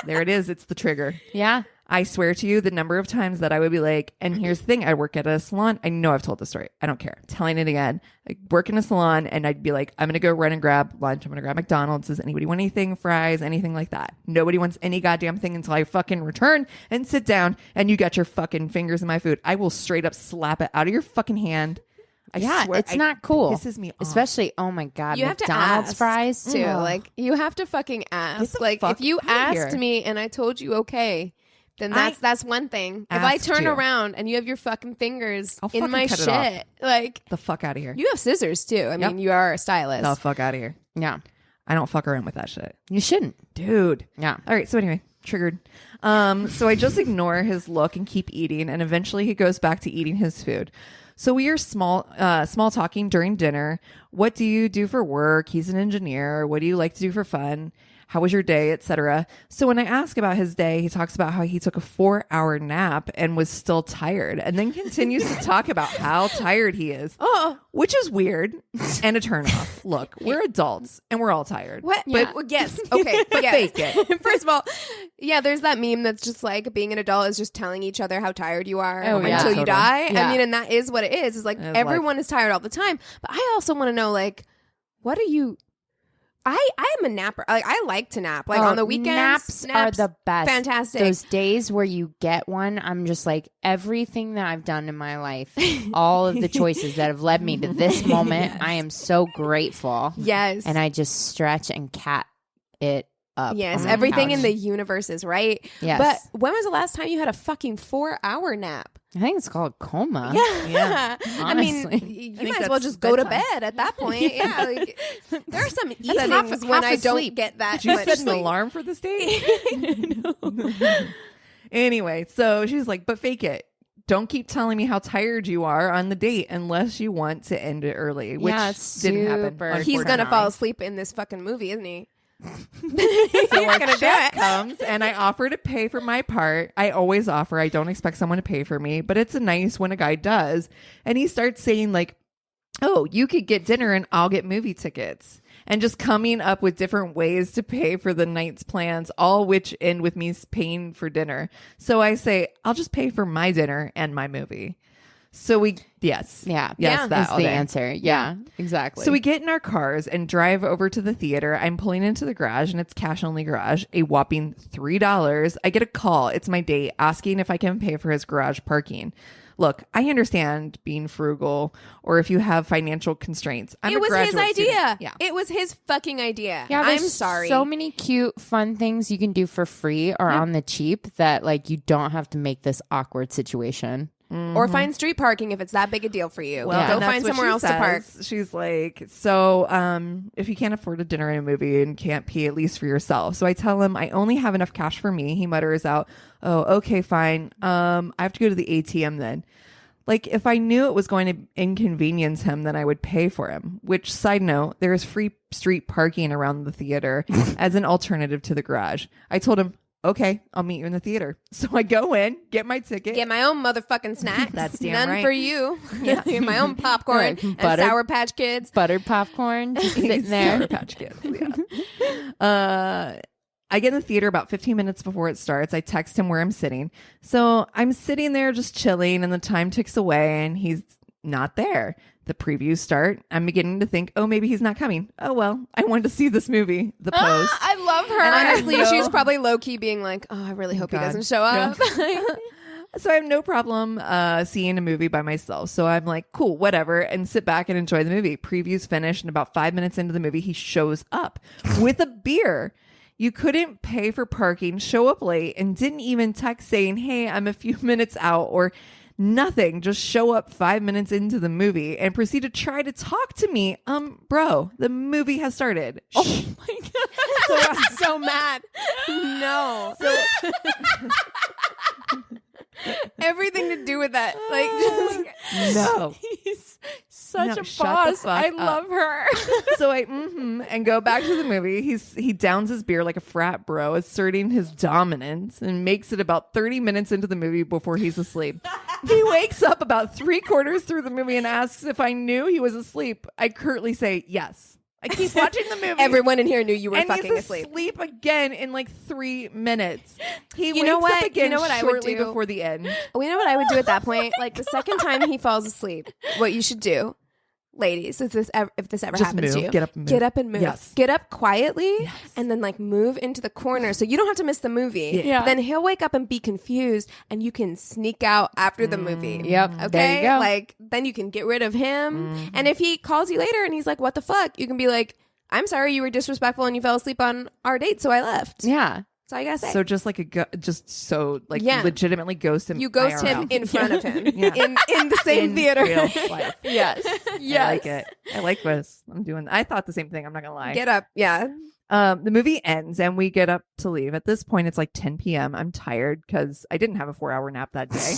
there it is. It's the trigger. Yeah. I swear to you, the number of times that I would be like, and here's the thing, I work at a salon. I know I've told the story. I don't care. I'm telling it again. I work in a salon and I'd be like, I'm going to go run and grab lunch. I'm going to grab McDonald's. Does anybody want anything? Fries? Anything like that? Nobody wants any goddamn thing until I fucking return and sit down and you got your fucking fingers in my food. I will straight up slap it out of your fucking hand. I swear, it's not cool. Pisses me off. Especially, oh my God, You have to McDonald's ask, fries too. Ugh. Like, you have to fucking ask. the Like, fuck if you outta asked here. me and I told you okay, then that's one thing. If I asked turn you. around and you have your fucking fingers I'll in fucking my cut it off. shit, like, The fuck out of here. you have scissors too. I mean, you are a stylist. The fuck out of here. Yeah. I don't fuck around with that shit. You shouldn't. Dude. Yeah. All right. So anyway, triggered. So I just ignore his look and keep eating. And eventually he goes back to eating his food. So we are small talking during dinner. What do you do for work? He's an engineer. What do you like to do for fun? How was your day, etc. So when I ask about his day, he talks about how he took a 4-hour nap and was still tired, and then continues to talk about how tired he is. Oh, Which is weird and a turnoff. Look, we're adults and we're all tired. what? But Well, yes. Okay. but yes. fake it. First of all, yeah, there's that meme that's just like being an adult is just telling each other how tired you are Oh, until yeah. you Totally. die. Yeah. I mean, and that is what it is. Is like It's everyone is tired all the time. But I also want to know, like, what are you? I am a napper. Like, I like to nap. Like on the weekends, naps are the best. Fantastic. Those days where you get one, I'm just like, everything that I've done in my life, all of the choices that have led me to this moment, I am so grateful. Yes. And I just stretch and cat it up. Yes, on my everything in couch. the universe is right. Yes. But when was the last time you had a fucking 4-hour nap? I think it's called coma. Yeah. I mean, honestly. you think might as well that's just go to bedtime. bed at that point. Yeah. Like, there are some evenings half when I don't asleep. get that Did you much set an sleep. alarm for this day? Anyway, so she's like, but fake it. Don't keep telling me how tired you are on the date unless you want to end it early, which Yeah, it's didn't happen. super He's gonna unfortunately. fall asleep in this fucking movie, isn't he? So our gonna do check it. comes and I offer to pay for my part. I always offer. I don't expect someone to pay for me, but it's nice when a guy does. And he starts saying like, oh, you could get dinner and I'll get movie tickets. And just coming up with different ways to pay for the night's plans, all which end with me paying for dinner. So I say, I'll just pay for my dinner and my movie. So yes. Yeah. Yes, that That's all the day. answer. Yeah, exactly. So we get in our cars and drive over to the theater. I'm pulling into the garage and it's cash only garage, a whopping $3. I get a call. It's my date asking if I can pay for his garage parking. Look, I understand being frugal or if you have financial constraints. It was his idea. Student. Yeah. It was his fucking idea. Yeah, I'm there's sorry. so many cute, fun things you can do for free or on the cheap that like you don't have to make this awkward situation. Or find street parking if it's that big a deal for you. Well, Go and that's find what somewhere she else to park. says. She's like, so if you can't afford a dinner and a movie and can't pay at least for yourself. So I tell him I only have enough cash for me. He mutters out, oh, okay, fine. I have to go to the ATM then. Like, if I knew it was going to inconvenience him, then I would pay for him. Which, side note, there is free street parking around the theater as an alternative to the garage. I told him, okay, I'll meet you in the theater. So I go in, get my ticket. Get my own motherfucking snacks. That's damn None right. for you. My own popcorn Right. and Butter- Sour Patch Kids. Buttered popcorn, just sitting Sour there. Patch Kids, yeah. I get in the theater about 15 minutes before it starts. I text him where I'm sitting. So I'm sitting there just chilling and the time ticks away and he's not there. The previews start. I'm beginning to think, oh, maybe he's not coming. Oh, well, I wanted to see this movie, The Post. I love her. And I Honestly, know- she's probably low-key being like, oh, I really hope he God. doesn't show up. So I have no problem seeing a movie by myself. So I'm like, cool, whatever, and sit back and enjoy the movie. Preview's finished, and about 5 minutes into the movie, he shows up with a beer. You couldn't pay for parking, show up late, and didn't even text saying, hey, I'm a few minutes out, or nothing. Just show up 5 minutes into the movie and proceed to try to talk to me. Bro, the movie has started. Oh my God. So I'm so mad. No. Everything to do with that. Like, just, no. He's such No, a shut boss. the fuck I up. love her. So I and go back to the movie. He downs his beer like a frat bro, asserting his dominance, and makes it about 30 minutes into the movie before he's asleep. He wakes up about 3/4 through the movie and asks if I knew he was asleep. I curtly say yes. I keep watching the movie. everyone in here knew you were and fucking he's asleep. asleep again in like 3 minutes. He wakes know up what? again You know what I would shortly do? before the end. Well, you know what I would do at that point? Like the second time he falls asleep, what you should do, ladies, if this ever Just happens to move. you, Get up and move. get up and move. Yes. Get up quietly and then like move into the corner so you don't have to miss the movie. Yeah. Then he'll wake up and be confused and you can sneak out after the movie. Yep. Okay. There you go. Like then you can get rid of him. And if he calls you later and he's like, what the fuck? You can be like, I'm sorry you were disrespectful and you fell asleep on our date, so I left. Yeah. So I gotta say. So just like Yeah. legitimately ghost him. You ghost IRL. him in front of him Yeah. in the same In theater. real life. Yes. I like it. I like this. I thought the same thing. I'm not gonna lie. Get up. Yeah. The movie ends and we get up to leave. At this point, it's like 10 p.m. I'm tired because I didn't have a 4-hour nap that day.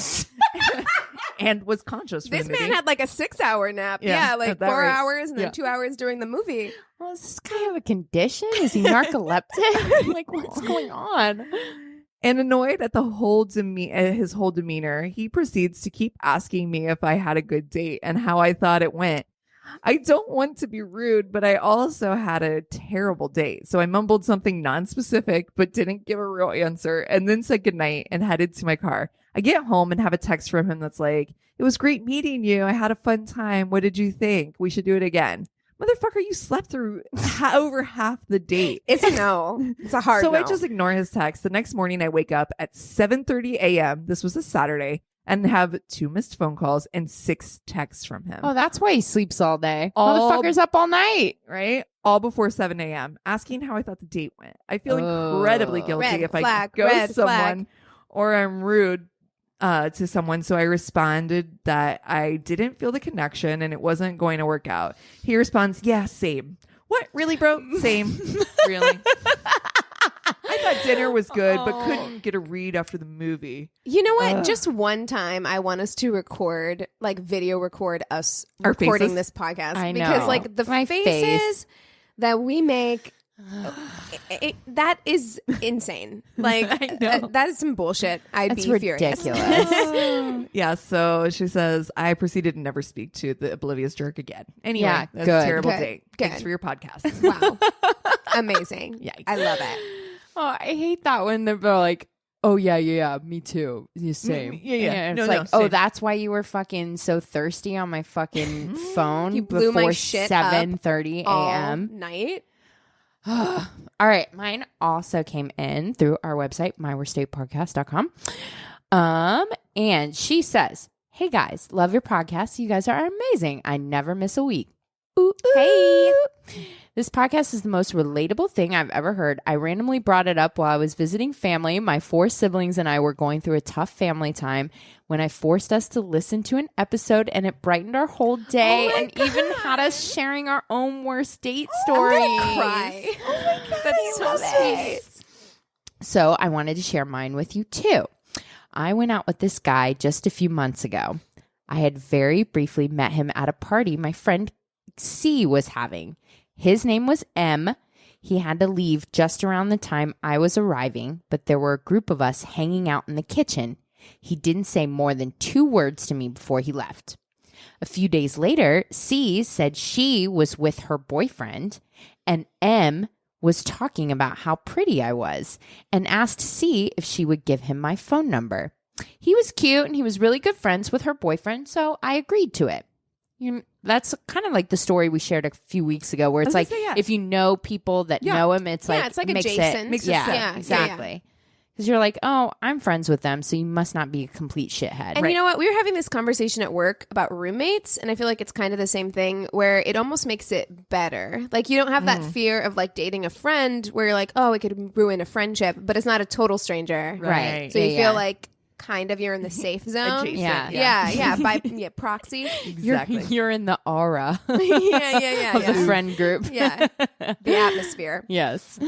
And was conscious for This the movie. man had like a 6-hour nap. Yeah, Yeah, like at that 4 rate. hours and then Yeah. 2 hours during the movie. Well, does this guy have a condition? Is he narcoleptic? Like, what's going on? And annoyed at his whole demeanor, he proceeds to keep asking me if I had a good date and how I thought it went. I don't want to be rude, but I also had a terrible date. So I mumbled something non-specific, but didn't give a real answer, and then said goodnight and headed to my car. I get home and have a text from him that's like, it was great meeting you. I had a fun time. What did you think? We should do it again. Motherfucker, you slept through over half the date. It's a no. It's a hard So no. I just ignore his text. The next morning, I wake up at 7:30 a.m. This was a Saturday, and have 2 missed phone calls and 6 texts from him. Oh, that's why he sleeps all day. All- Motherfucker's up all night. Right? All before 7 a.m. asking how I thought the date went. I feel incredibly guilty Red if I flag, ghost red someone flag. or I'm rude to someone. So I responded that I didn't feel the connection and it wasn't going to work out. He responds, yeah, same. What? Really, bro? Same. Really? I thought dinner was good, but couldn't get a read after the movie. You know what? Just one time, I want us to record, like, video record us Our recording faces? this podcast. I Because, know. like, the My faces face. that we make, that is insane. Like, I know. that is some bullshit. I'd That's be furious. ridiculous. Yeah, so she says, I proceeded to never speak to the oblivious jerk again. Anyway, Yeah, that's good. a terrible Good, date. good. Thanks for your podcast. Wow. Amazing. Yikes. I love it. Oh, I hate that when they're like, oh, yeah, me too. The same. Yeah. And No, it's no, like, oh, same. that's why you were fucking so thirsty on my fucking phone You blew my before shit up 7:30 All a.m. night. All right. Mine also came in through our website, myworstatepodcast.com. And she says, hey guys, love your podcast. You guys are amazing. I never miss a week. Ooh, hey. This podcast is the most relatable thing I've ever heard. I randomly brought it up while I was visiting family. My 4 siblings and I were going through a tough family time when I forced us to listen to an episode, and it brightened our whole day and even had us sharing our own worst date stories. I'm gonna cry. Oh my God, That's so sweet. So I wanted to share mine with you too. I went out with this guy just a few months ago. I had very briefly met him at a party my friend C was having. His name was M. He had to leave just around the time I was arriving, but there were a group of us hanging out in the kitchen. He didn't say more than 2 words to me before he left. A few days later, C said she was with her boyfriend, and M was talking about how pretty I was and asked C if she would give him my phone number. He was cute and he was really good friends with her boyfriend, so I agreed to it. That's kind of like the story we shared a few weeks ago, where it's like, if you know people that know him, it's like, it's like makes adjacent. it, Makes it yeah, sense. Yeah, exactly. Because you're like, oh, I'm friends with them, so you must not be a complete shithead. And you know what? We were having this conversation at work about roommates, and I feel like it's kind of the same thing where it almost makes it better. Like, you don't have that fear of like dating a friend where you're like, oh, it could ruin a friendship, but it's not a total stranger. Right. So you feel like kind of you're in the safe zone. Adjacent, By proxy. Exactly. You're in the aura of the friend group. The atmosphere. Yes.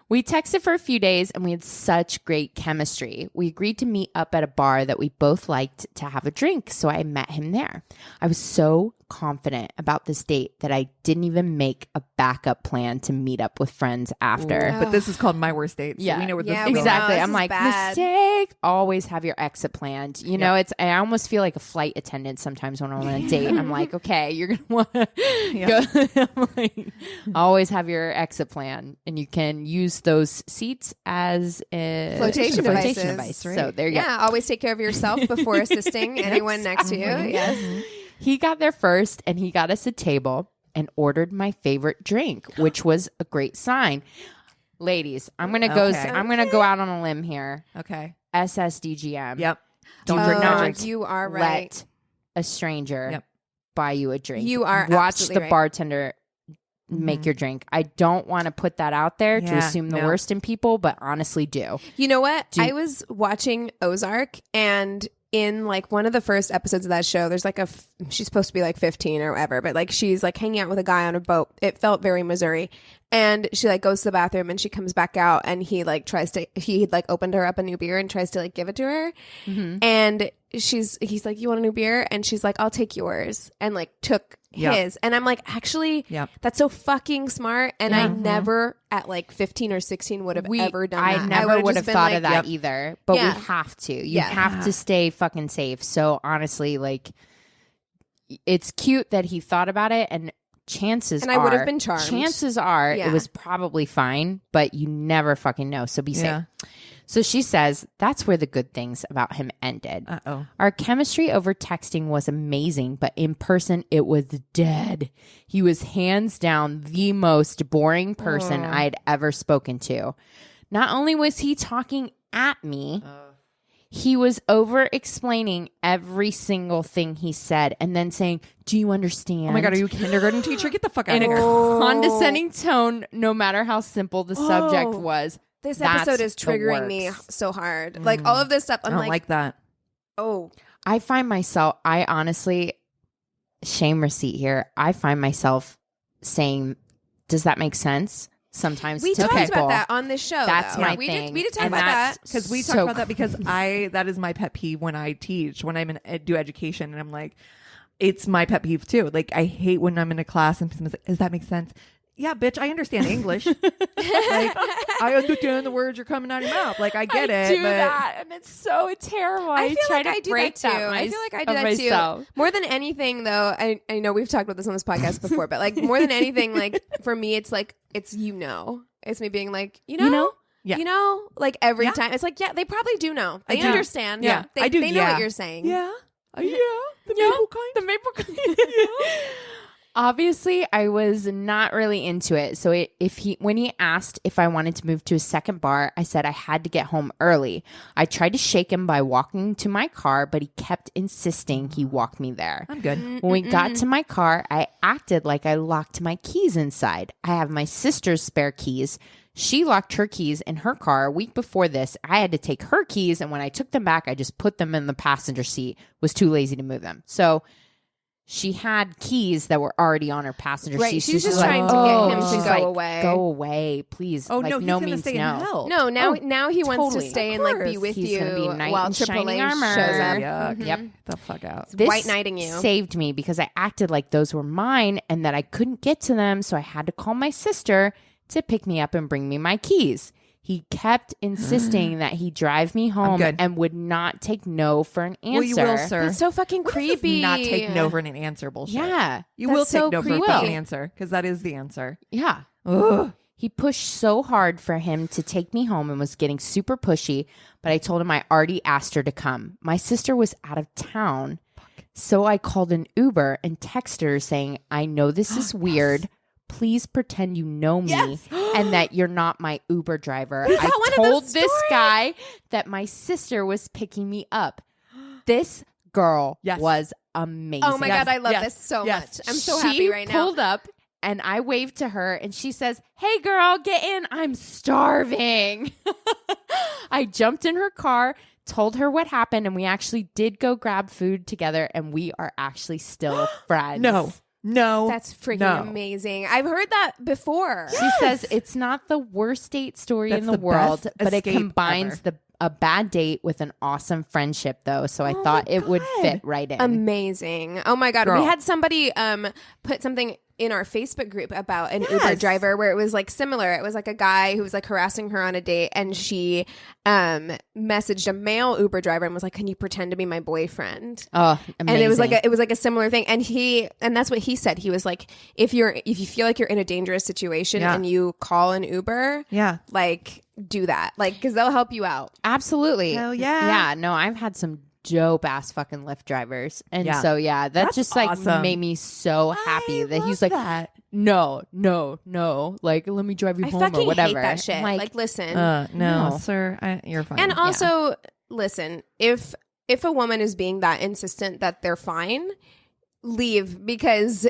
We texted for a few days and we had such great chemistry. We agreed to meet up at a bar that we both liked to have a drink, so I met him there. I was so confident about this date that I didn't even make a backup plan to meet up with friends after. But this is called my worst date. So we know where this is going. Exactly. This I'm is like, bad. mistake. Always have your exit planned. You know, I almost feel like a flight attendant sometimes when I'm on a date. I'm like, okay, you're going to want to go. I'm like, always have your exit plan, and you can use those seats as a flotation device. Right. So there you go. Yeah, always take care of yourself before assisting anyone next to you. Yes. He got there first, and he got us a table and ordered my favorite drink, which was a great sign. Ladies, I'm gonna go out on a limb here. Okay. SSDGM. Yep. Don't drink that drink. drink. You are right. Let a stranger buy you a drink. You are watch absolutely the right. bartender make your drink. I don't want to put that out there to assume the worst in people, but honestly do. You know what? I was watching Ozark, and in like one of the first episodes of that show, there's like she's supposed to be like 15 or whatever, but like she's like hanging out with a guy on a boat. It felt very Missouri. And she like goes to the bathroom and she comes back out, and he like opened her up a new beer and tries to like give it to her. And he's like, you want a new beer? And she's like, I'll take yours. And like took his. And I'm like, actually, that's so fucking smart. And I never at like 15 or 16 would have ever done that. I never would have thought of that like, either. But we have to. You have to stay fucking safe. So honestly, like, it's cute that he thought about it, and I would have been charmed. Chances are it was probably fine, but you never fucking know. So be safe. So she says that's where the good things about him ended. Our chemistry over texting was amazing, but in person it was dead. He was hands down the most boring person I'd ever spoken to. Not only was he talking at me, he was over explaining every single thing he said and then saying, do you understand? Oh my God, are you a kindergarten teacher? Get the fuck out of in here. a condescending tone, no matter how simple the subject was. This episode is triggering me so hard. Like all of this stuff, I'm I don't like that. Oh. I find myself, I honestly, shame receipt here, I find myself saying, does that make sense? Sometimes we to talked people. about that on this show. That's though. my we thing. We did talk And about that because we talked about that because that is my pet peeve when I teach, when I'm do education, and I'm like, it's my pet peeve too. Like, I hate when I'm in a class and someone's like, does that make sense? Yeah, bitch, I understand English. Like, I understand the words you're coming out of your mouth. Like, I get it. Do that, and it's so terrible. I feel like I do that too. I feel like I do that myself. too. More than anything, though, I know we've talked about this on this podcast before, but like more than anything, like for me, it's like it's it's me being like like every time it's like they probably do know. They understand. Yeah, they know what you're saying. Yeah, the maple kind. The maple kind. Obviously, I was not really into it. So when he asked if I wanted to move to a second bar, I said I had to get home early. I tried to shake him by walking to my car, but he kept insisting he walk me there. I'm good. When we got to my car, I acted like I locked my keys inside. I have my sister's spare keys. She locked her keys in her car a week before this. I had to take her keys, and when I took them back, I just put them in the passenger seat. Was too lazy to move them. So she had keys that were already on her passenger seat. She's just trying to get him to go away. Go away, please. Oh, like, no, he's no gonna means stay in no. hell. No, now he wants to totally. stay and like be with He's you gonna be knight while in shining AAA armor. shows up. Yuck. Yep. The fuck out. This white knighting you. saved me because I acted like those were mine and that I couldn't get to them, so I had to call my sister to pick me up and bring me my keys. He kept insisting that he drive me home and would not take no for an answer. Well, you will, sir. That's so fucking creepy. Not take no for an answer bullshit. Yeah. You will so take no for creepy. a fucking answer, because that is the answer. Yeah. Ugh. He pushed so hard for him to take me home and was getting super pushy, but I told him I already asked her to come. My sister was out of town, so I called an Uber and texted her saying, I know this is weird. Please pretend you know me and that you're not my Uber driver. Is that I one of told those this stories? guy that my sister was picking me up. This girl was amazing. Oh my God, I love this so much. I'm so happy right now. She pulled up and I waved to her and she says, "Hey girl, get in. I'm starving." I jumped in her car, told her what happened, and we actually did go grab food together, and we are actually still friends. No. That's freaking amazing. I've heard that before. She says it's not the worst date story That's in the the world, best but it escape combines a bad date with an awesome friendship, though. So I thought it would fit right in. Amazing. Oh my God. Girl. We had somebody put something in our Facebook group about an Uber driver where it was like similar. It was like a guy who was like harassing her on a date, and she messaged a male Uber driver and was like, "Can you pretend to be my boyfriend?" Oh, amazing. And it was like a similar thing. And that's what he said. He was like, if you feel like you're in a dangerous situation and you call an Uber, like do that, like, because they'll help you out. Absolutely. Hell yeah. Yeah. No, I've had some dope ass fucking Lyft drivers, and so that just like awesome. made me so happy that he's like, no, like let me drive you I home fucking or whatever. hate that shit. I'm Like listen, no, sir, you're fine. and also listen, if a woman is being that insistent that they're fine, leave, because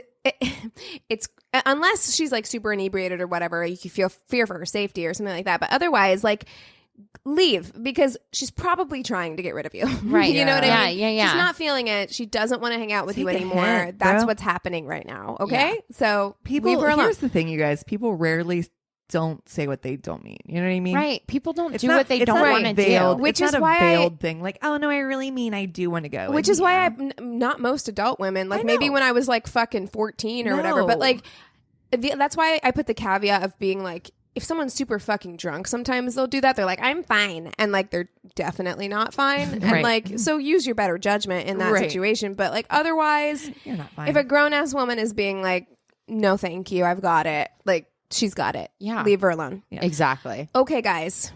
it's unless she's like super inebriated or whatever, you feel fear for her safety or something like that. But otherwise, like, leave, because she's probably trying to get rid of you. Right. You know what I mean? Yeah. She's not feeling it. She doesn't want to hang out with you Take a anymore. hint, That's bro. what's happening right now. Okay? So People, leave her alone. here's the thing, you guys. People rarely don't say what they don't mean. You know what I mean? Right. People don't It's do not- what they it's don't not want to veiled. do. Which It's is not why a veiled thing. Like, oh no, I really mean I do want to go. Which And is why not most adult women, like maybe when I was like fucking 14 or whatever, but like that's why I put the caveat of being like, if someone's super fucking drunk, sometimes they'll do that. They're like, I'm fine. And like, they're definitely not fine. And Right. like, so use your better judgment in that Right. situation. But like, otherwise, You're not fine. if a grown ass woman is being like, no, thank you, I've got it. Like, she's got it. Yeah. Leave her alone. Exactly. Okay, guys.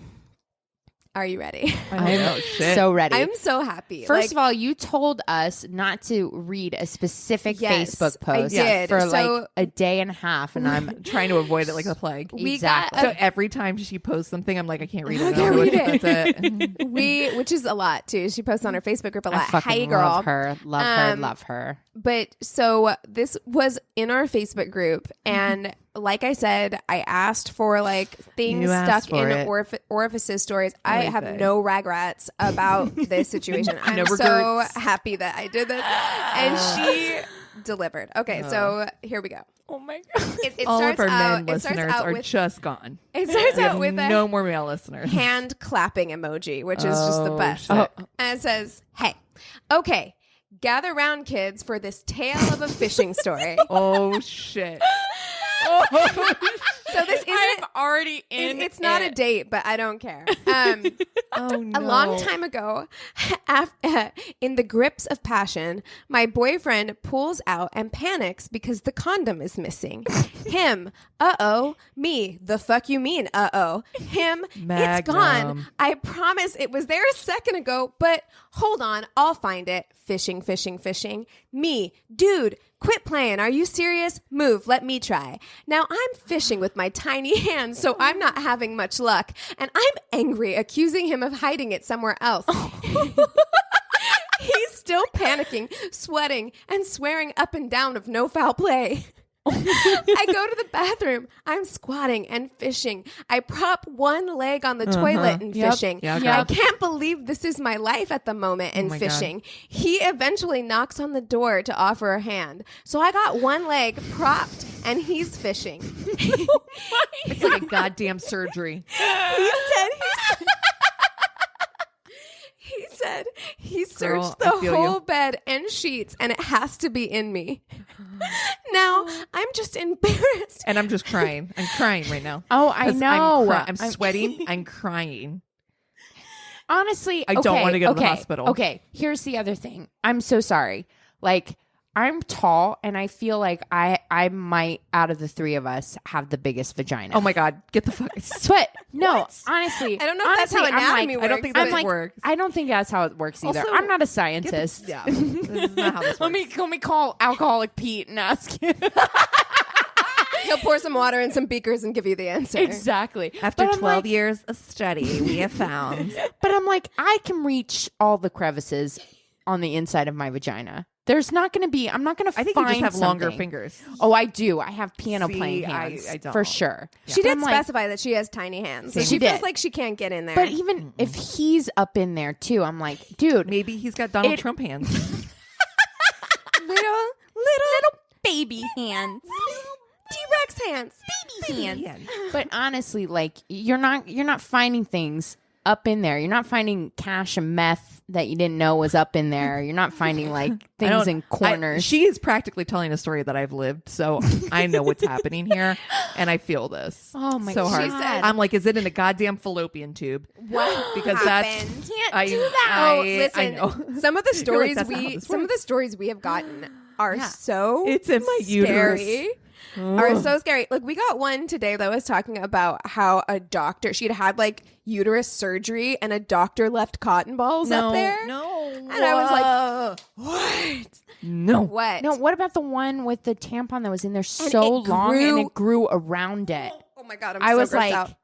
Are you ready? I'm so ready. I'm so happy. First of all, you told us not to read a specific Yes, Facebook I post did. for So- like a day and a half, and I'm trying to avoid it like the plague. We Exactly. got So every time she posts something, I'm like, I can't read it. I can't read it. That's it. which is a lot too. She posts on her Facebook group a I lot. fucking Hey, girl. love her, love her. But so this was in our Facebook group, and like I said, I asked for like things You asked stuck for in it. orifices stories. I have Everything. no regrets about this situation. I'm No so regrets. happy that I did this, and she delivered. Okay, so here we go. Oh my god! It All starts of our out, men it starts listeners out are with just gone. it starts We out have with a no more male listeners. hand clapping emoji, which is just the best. shit. And it says, "Hey, okay, gather round, kids, for this tale of a fishing story." Oh shit! So this isn't already it's not a date, but I don't care. Oh no! A long time ago, in the grips of passion, my boyfriend pulls out and panics because the condom is missing. Him, uh-oh. Me, the fuck you mean, uh-oh. Him, it's gone. Magnum. I promise it was there a second ago, but hold on, I'll find it. Fishing, fishing, fishing. Me, dude, quit playing. Are you serious? Move, let me try. Now I'm fishing with my tiny hands, so I'm not having much luck. And I'm angry, accusing him of hiding it somewhere else. He's still panicking, sweating, and swearing up and down of no foul play. I go to the bathroom. I'm squatting and fishing. I prop one leg on the toilet and fishing. Yeah, I can't believe this is my life at the moment and my fishing. He eventually knocks on the door to offer a hand. So I got one leg propped and he's fishing. It's like a goddamn surgery. He said he Girl, searched I the feel whole you. bed and sheets, and it has to be in me. Now I'm just embarrassed. And I'm just crying. I'm crying right now. Oh, I 'Cause know. I'm sweating. I'm crying. Honestly, I don't wanna go to the okay, hospital. Okay, here's the other thing. I'm so sorry. Like, I'm tall, and I feel like I might, out of the three of us, have the biggest vagina. Oh my god, get the fuck. But no, honestly, I don't know if that's how honestly, I'm anatomy like, works. I don't think but- that like, works. I don't think that's how it works either. Also, I'm not a scientist. Yeah, this is not how this works. Let me call Alcoholic Pete and ask him. He'll pour some water in some beakers and give you the answer. Exactly. After But I'm 12 like- years of study, we have found. But I'm like, I can reach all the crevices on the inside of my vagina. There's not going to be, I'm not going to find I think you just have longer something. fingers. Oh, I do. I have piano See, playing hands I don't. for sure. She But did I'm like- specify that she has tiny hands. So She she feels did. like she can't get in there. But even if he's up in there too, I'm like, dude, Maybe he's got Donald Trump hands. little Baby hands. T-Rex hands. Baby hands. but honestly, like you're not finding things up in there. You're not finding cash and meth that you didn't know was up in there. You're not finding like things in corners. She is practically telling a story that I've lived, so I know what's happening here, and I feel this. Oh my so hard. She said- I'm like, is it in a goddamn fallopian tube? What Because happened? that's Can't do that. Oh, I listen. know. Some of the You're like, stories that's not how this some of the stories we have gotten are so It's in my uterus. scary. Are so scary. Like we got one today that was talking about how a doctor she'd had like uterus surgery and a doctor left cotton balls up there. No. And I was like, what? No. What? No, what about the one with the tampon that was in there so it long and grew- it grew around it? Oh my god, I so was grossed like- out.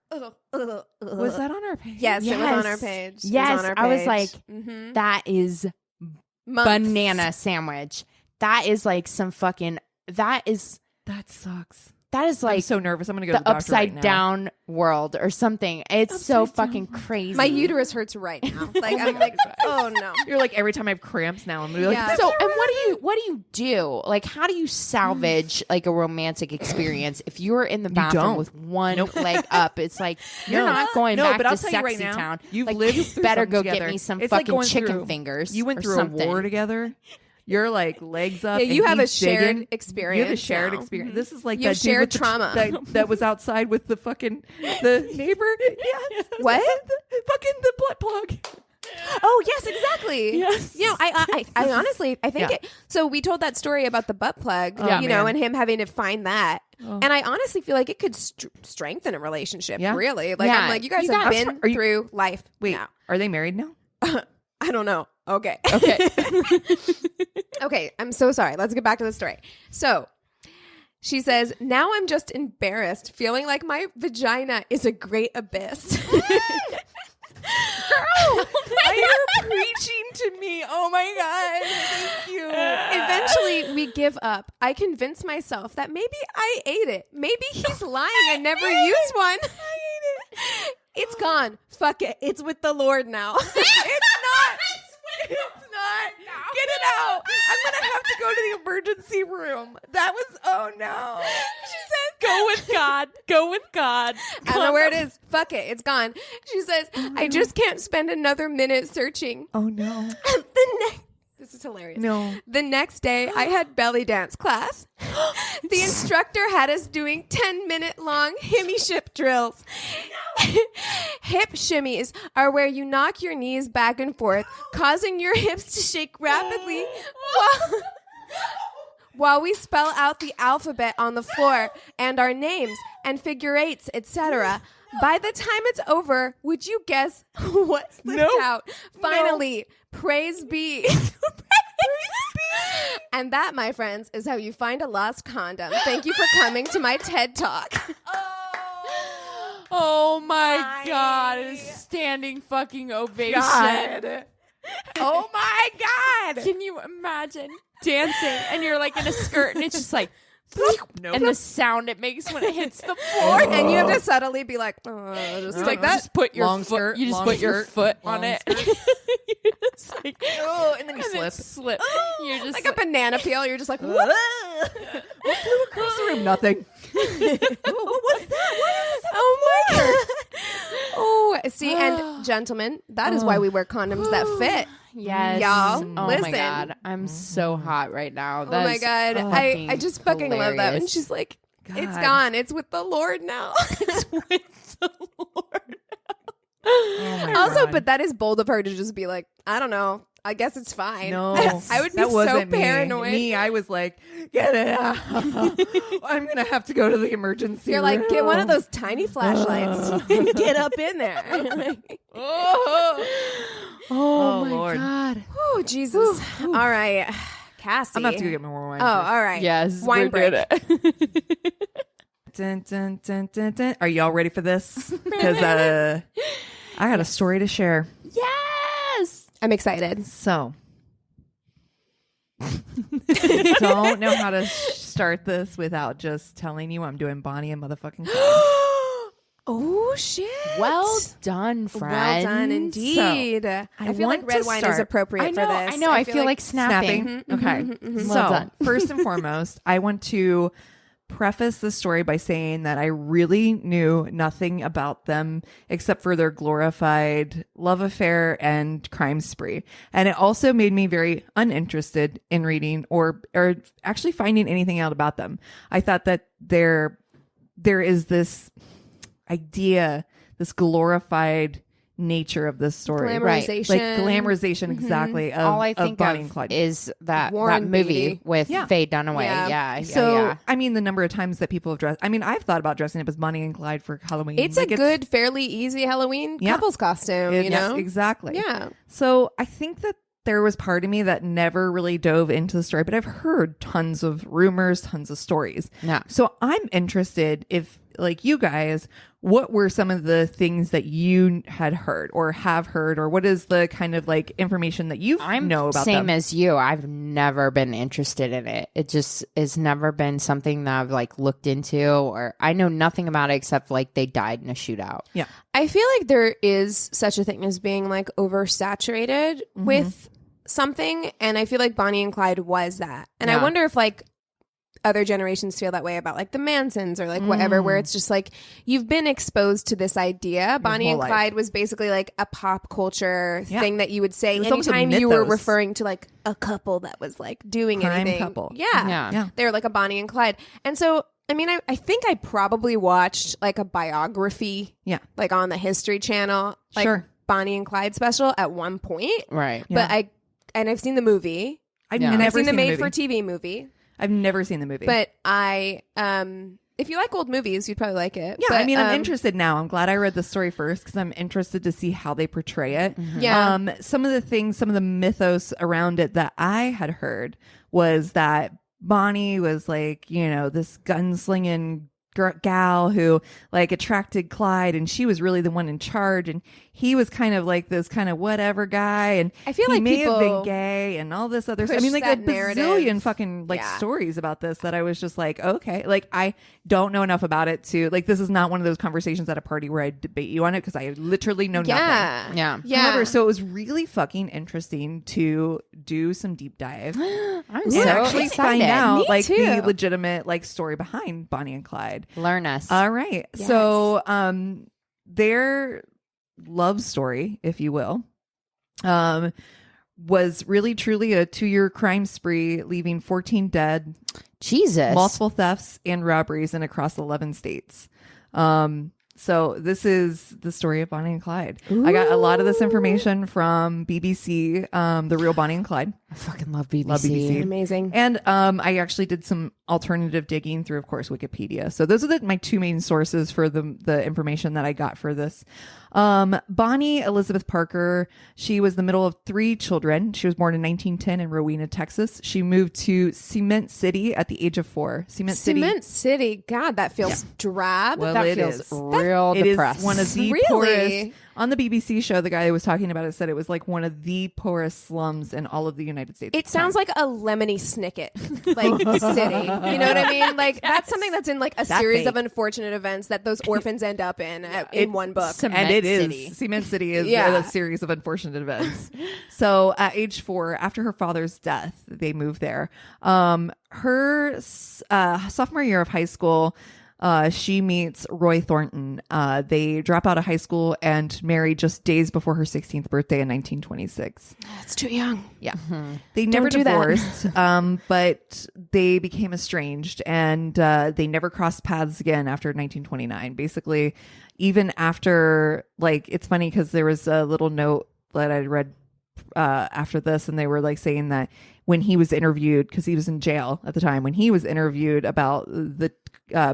Was that on our page? Yes, it was on our Yes. page. It was Yes, on our I was page. like, Mhm. that is Months. banana sandwich. That is like some fucking. That sucks. is I'm like so nervous. I'm gonna go the to the doctor upside right now. down world or something. It's so fucking crazy. My uterus hurts right now. Like I'm like, oh no. You're like every time I have cramps now, I'm gonna be like, Yeah. So, and what do you do? Like, how do you salvage like a romantic experience if you're in the bathroom don't. with one leg up? It's like you're No. not going No, back but to I'll tell you sexy right now, town. you've like, lived you through better something go together. get me some It's like fucking going chicken through- fingers. You went or through something. a war together. You're like legs up. Yeah, and you have a he's shared digging. experience You have a shared now. experience. This is like You have that dude shared with the trauma. that was outside with the fucking the neighbor. Yes. What? The fucking the butt plug. Oh yes, exactly. Yes. You know, I honestly, I think Yeah. it. So we told that story about the butt plug, Yeah, you know, man. and him having to find that. And I honestly feel like it could strengthen a relationship. Yeah. Really, like Yeah. I'm like, you guys You have guys- been are you- through life. Wait, now. are they married now? I don't know. Okay. Okay. Okay, I'm so sorry. Let's get back to the story. So she says, now I'm just embarrassed, feeling like my vagina is a great abyss. Girl, you're preaching to me. Oh my god, thank you. Eventually, we give up. I convince myself that maybe I ate it. Maybe he's lying. I never used one. I ate it. It's gone. Fuck it. It's with the Lord now. It's not. It's not. Get it out. I'm gonna have to go to the emergency room. That was. Oh no. She says, Go with God. Go with God. I don't know where it is. Fuck it. It's gone. She says, I just can't spend another minute searching. Oh no. This is hilarious. No. The next day, I had belly dance class. The instructor had us doing 10-minute long himmy ship drills. Hip shimmies are where you knock your knees back and forth, causing your hips to shake rapidly while we spell out the alphabet on the floor and our names and figure eights, etc. By the time it's over, would you guess what slipped out? Finally, praise be. And that, my friends, is how you find a lost condom. Thank you for coming to my TED Talk. Oh my God. A standing fucking ovation. God. Oh my god. Can you imagine dancing and you're like in a skirt and it's just like, Nope. and the sound it makes when it hits the floor. And you have to subtly be like, just take that. Just put your Long foot. skirt, You just long put your skirt, foot long on it. skirt. You just like, Oh, and then you and slip. then slip. You're just Like a banana peel. You're just like, what? What flew across the room? Nothing. What was that? Why is this? Oh my God. Oh, see, and gentlemen, that is why we wear condoms that fit. yes, Y'all, Oh listen. my God, I'm so hot right now. Oh my God. I just fucking love that. And hilarious. she's like, it's God. gone. It's with the Lord now. It's with the Lord. Oh my Also, God. but that is bold of her to just be like, I don't know. I guess it's fine. No, I would be that so wasn't me. paranoid. Me, I was like, get it out. I'm gonna have to go to the emergency You're room. like, get one of those tiny flashlights and get up in there. Like, Oh my Lord. God. oh, Jesus. All right. Cassie. I'm gonna have to go get more wine. Oh, all right. Yes, Wine we're break. good. dun, dun, dun, dun, dun. Are y'all ready for this? Because I got a story to share. Yes, I'm excited. So, don't know how to start this without just telling you I'm doing Bonnie and motherfucking Clyde. Oh shit! Well done, friend. Well done indeed. So, I feel like red wine is appropriate for this. I know. I feel like snapping. Okay. Well So, done. first and foremost, I want to preface the story by saying that I really knew nothing about them except for their glorified love affair and crime spree. And it also made me very uninterested in reading or actually finding anything out about them. I thought that there is this idea, this glorified nature of this story. Glamorization. Like glamorization, exactly. Of, All I think Bonnie of and Clyde. is that Warren movie Beatty. with Yeah. Faye Dunaway. Yeah. So, I mean, the number of times that people have dressed, I mean, I've thought about dressing up as Bonnie and Clyde for Halloween. It's a good, fairly easy Halloween Yeah. couples costume, you know? Exactly. Yeah. So I think that there was part of me that never really dove into the story, but I've heard tons of rumors, tons of stories. Yeah. So I'm interested if, like you guys, what were some of the things that you had heard or have heard, or what is the kind of like information that you know about same them? as you. I've never been interested in it. It just has never been something that I've like looked into, or I know nothing about it except like they died in a shootout. Yeah. I feel like there is such a thing as being like oversaturated with something, and I feel like Bonnie and Clyde was that. And I wonder if like other generations feel that way about like the Mansons or like whatever, where it's just like you've been exposed to this idea. Bonnie and Clyde was basically like a pop culture thing that you would say almost a anytime you were mythos. referring to like a couple that was like doing Crime anything. couple. Yeah. They were like a Bonnie and Clyde. And so I mean, I think I probably watched like a biography like on the History Channel, like Bonnie and Clyde special at one point. Right. But I've seen the movie. I've And never I've seen the movie. made-for-TV movie. I've never seen the movie. But I, if you like old movies, you'd probably like it. Yeah, but, I mean, I'm interested now. I'm glad I read the story first because I'm interested to see how they portray it. Yeah. Some of the mythos around it that I had heard was that Bonnie was like, you know, this gunslinging gal who like attracted Clyde, and she was really the one in charge, and he was kind of like this kind of whatever guy, and I feel he like may have been people gay and all this other stuff. I push mean, like a that narrative. bazillion fucking like stories about this that I was just like, okay, like I don't know enough about it to like, this is not one of those conversations at a party where I debate you on it because I literally know nothing. Yeah. However, so it was really fucking interesting to do some deep dive I'm and so actually excited. find out Me like too. the legitimate like story behind Bonnie and Clyde. Learn us. All right. Yes. So their love story, if you will, was really truly a 2-year crime spree, leaving 14 dead, Jesus. multiple thefts and robberies in across 11 states. So this is the story of Bonnie and Clyde. I got a lot of this information from BBC, The Real Bonnie and Clyde. I fucking love BBC. Love BBC. Amazing. And I actually did some alternative digging through, of course, Wikipedia. So those are my two main sources for the information that I got for this. Bonnie Elizabeth Parker, she was the middle of 3 children. She was born in 1910 in Rowena, Texas. She moved to Cement City at the age of 4. Cement City. God, that feels drab. Well, That it feels is. real It depressed. is one of the Really? poorest. On the BBC show, the guy who was talking about it said it was like one of the poorest slums in all of the United States. It sounds like a Lemony Snicket, like city. You know what I mean? Like that's something that's in like a That series fake. of unfortunate events that those orphans end up in one book. And it is. City. Cement City is Yeah. a series of unfortunate events. So at age 4, after her father's death, they moved there. Her sophomore year of high school, she meets Roy Thornton. They drop out of high school and marry just days before her 16th birthday in 1926. That's too young. Yeah. They never do that. divorced, but they became estranged, and they never crossed paths again after 1929. Basically, even after, like, it's funny because there was a little note that I read after this, and they were like saying that when he was interviewed, because he was in jail at the time, when he was interviewed about the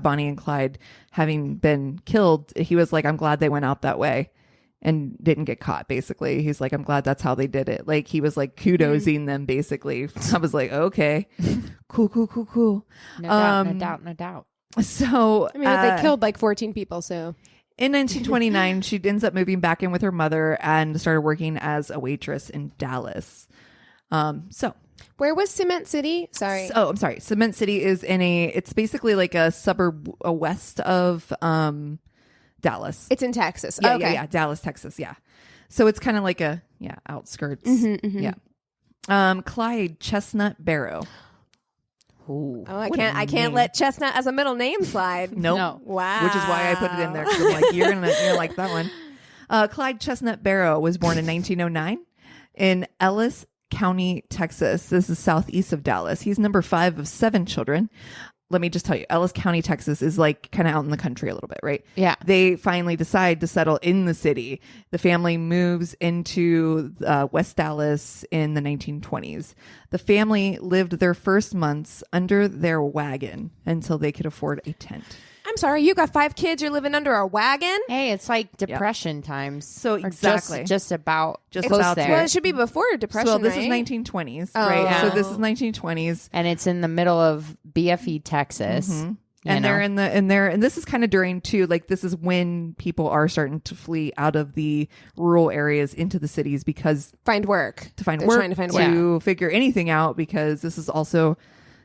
Bonnie and Clyde having been killed, he was like, I'm glad they went out that way and didn't get caught. Basically, he's like, I'm glad that's how they did it. Like, he was like kudosing them, basically. I was like, okay, cool. No doubt. So I mean, they killed like 14 people, so. In 1929, she ends up moving back in with her mother and started working as a waitress in Dallas. Where was Cement City? Sorry. I'm sorry. Cement City is it's basically like a suburb west of Dallas. It's in Texas. Yeah, okay. yeah, Dallas, Texas. Yeah. So it's kind of like outskirts. Yeah. Clyde Chestnut Barrow. Ooh. Oh, I can't let Chestnut as a middle name slide. Nope. No. Wow. Which is why I put it in there. 'Cause I'm like, you're gonna like that one. Clyde Chestnut Barrow was born in 1909 in Ellis County, Texas. This is southeast of Dallas. He's number 5 of 7 children. Let me just tell you, Ellis County, Texas is like kind of out in the country a little bit, right? Yeah. They finally decide to settle in the city. The family moves into West Dallas in the 1920s. The family lived their first months under their wagon until they could afford a tent. I'm sorry, you got 5 kids, you're living under a wagon? Hey, it's like depression times. So Or exactly. just about Just close about there. Well, it should be before depression, So this right? is 1920s, Oh. right? Yeah. So this is 1920s. And it's in the middle of BFE, Texas. Mhm. You And know? they're and this is kind of during too, like this is when people are starting to flee out of the rural areas into the cities because Find work. They're trying to find work. to figure anything out because this is also,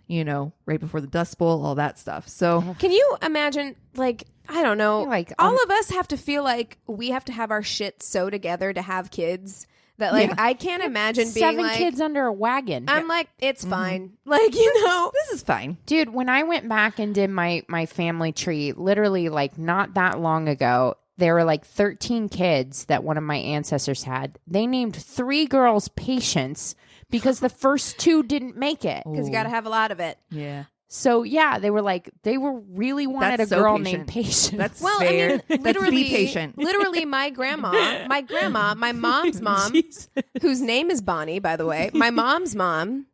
right before the Dust Bowl, all that stuff. So Can you imagine, like, I don't know, Like, all of us have to feel like we have to have our shit so together to have kids that, like, Yeah. I can't imagine being 7 like, kids under a wagon. I'm like, it's fine. Like, this is fine. Dude, when I went back and did my family tree, literally like not that long ago, there were like 13 kids that one of my ancestors had. They named 3 girls Patience because the first 2 didn't make it. because you got to have a lot of it. Yeah. So yeah, they were really wanted That's a so girl patient. named Patience. That's Well, fair. I mean, Let's literally, be patient. literally, my grandma, my mom's mom, whose name is Bonnie, by the way, my mom's mom,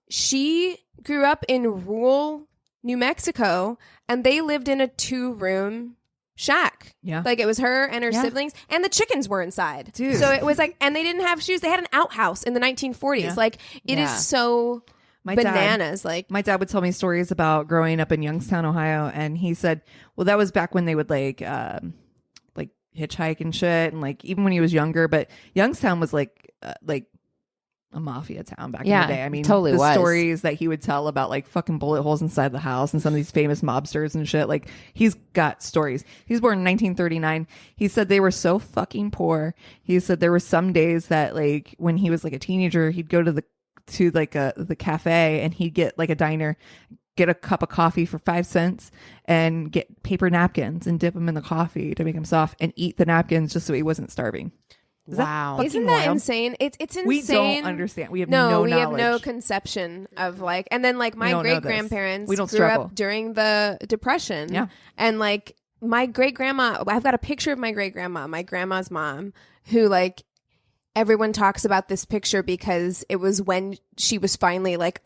she grew up in rural New Mexico, and they lived in a 2-room shack. Yeah. Like it was her and her Yeah. siblings, and the chickens were inside. Dude. So it was like, and they didn't have shoes. They had an outhouse in the 1940s. Yeah. Like it is Yeah. so bananas. Like My dad would tell me stories about growing up in Youngstown, Ohio, and he said, well, that was back when they would like hitchhike and shit, and like even when he was younger. But Youngstown was like a mafia town back in Yeah, the day. I mean, totally the was. stories that he would tell about like fucking bullet holes inside the house and some of these famous mobsters and shit. Like he's got stories. He was born in 1939. He said they were so fucking poor. He said there were some days that like when he was like a teenager, he'd go to the cafe and he'd get like a diner, get a cup of coffee for 5 cents and get paper napkins and dip them in the coffee to make them soft and eat the napkins just so he wasn't starving. Is that Wow. fucking Isn't that wild? insane? It's insane. We don't understand. We have no no we have no knowledge. conception of like, and then like We my don't know great grandparents this. We don't grew struggle. up during the Depression. Yeah. And like my great grandma, I've got a picture of my great grandma, my grandma's mom, who like everyone talks about this picture because it was when she was finally like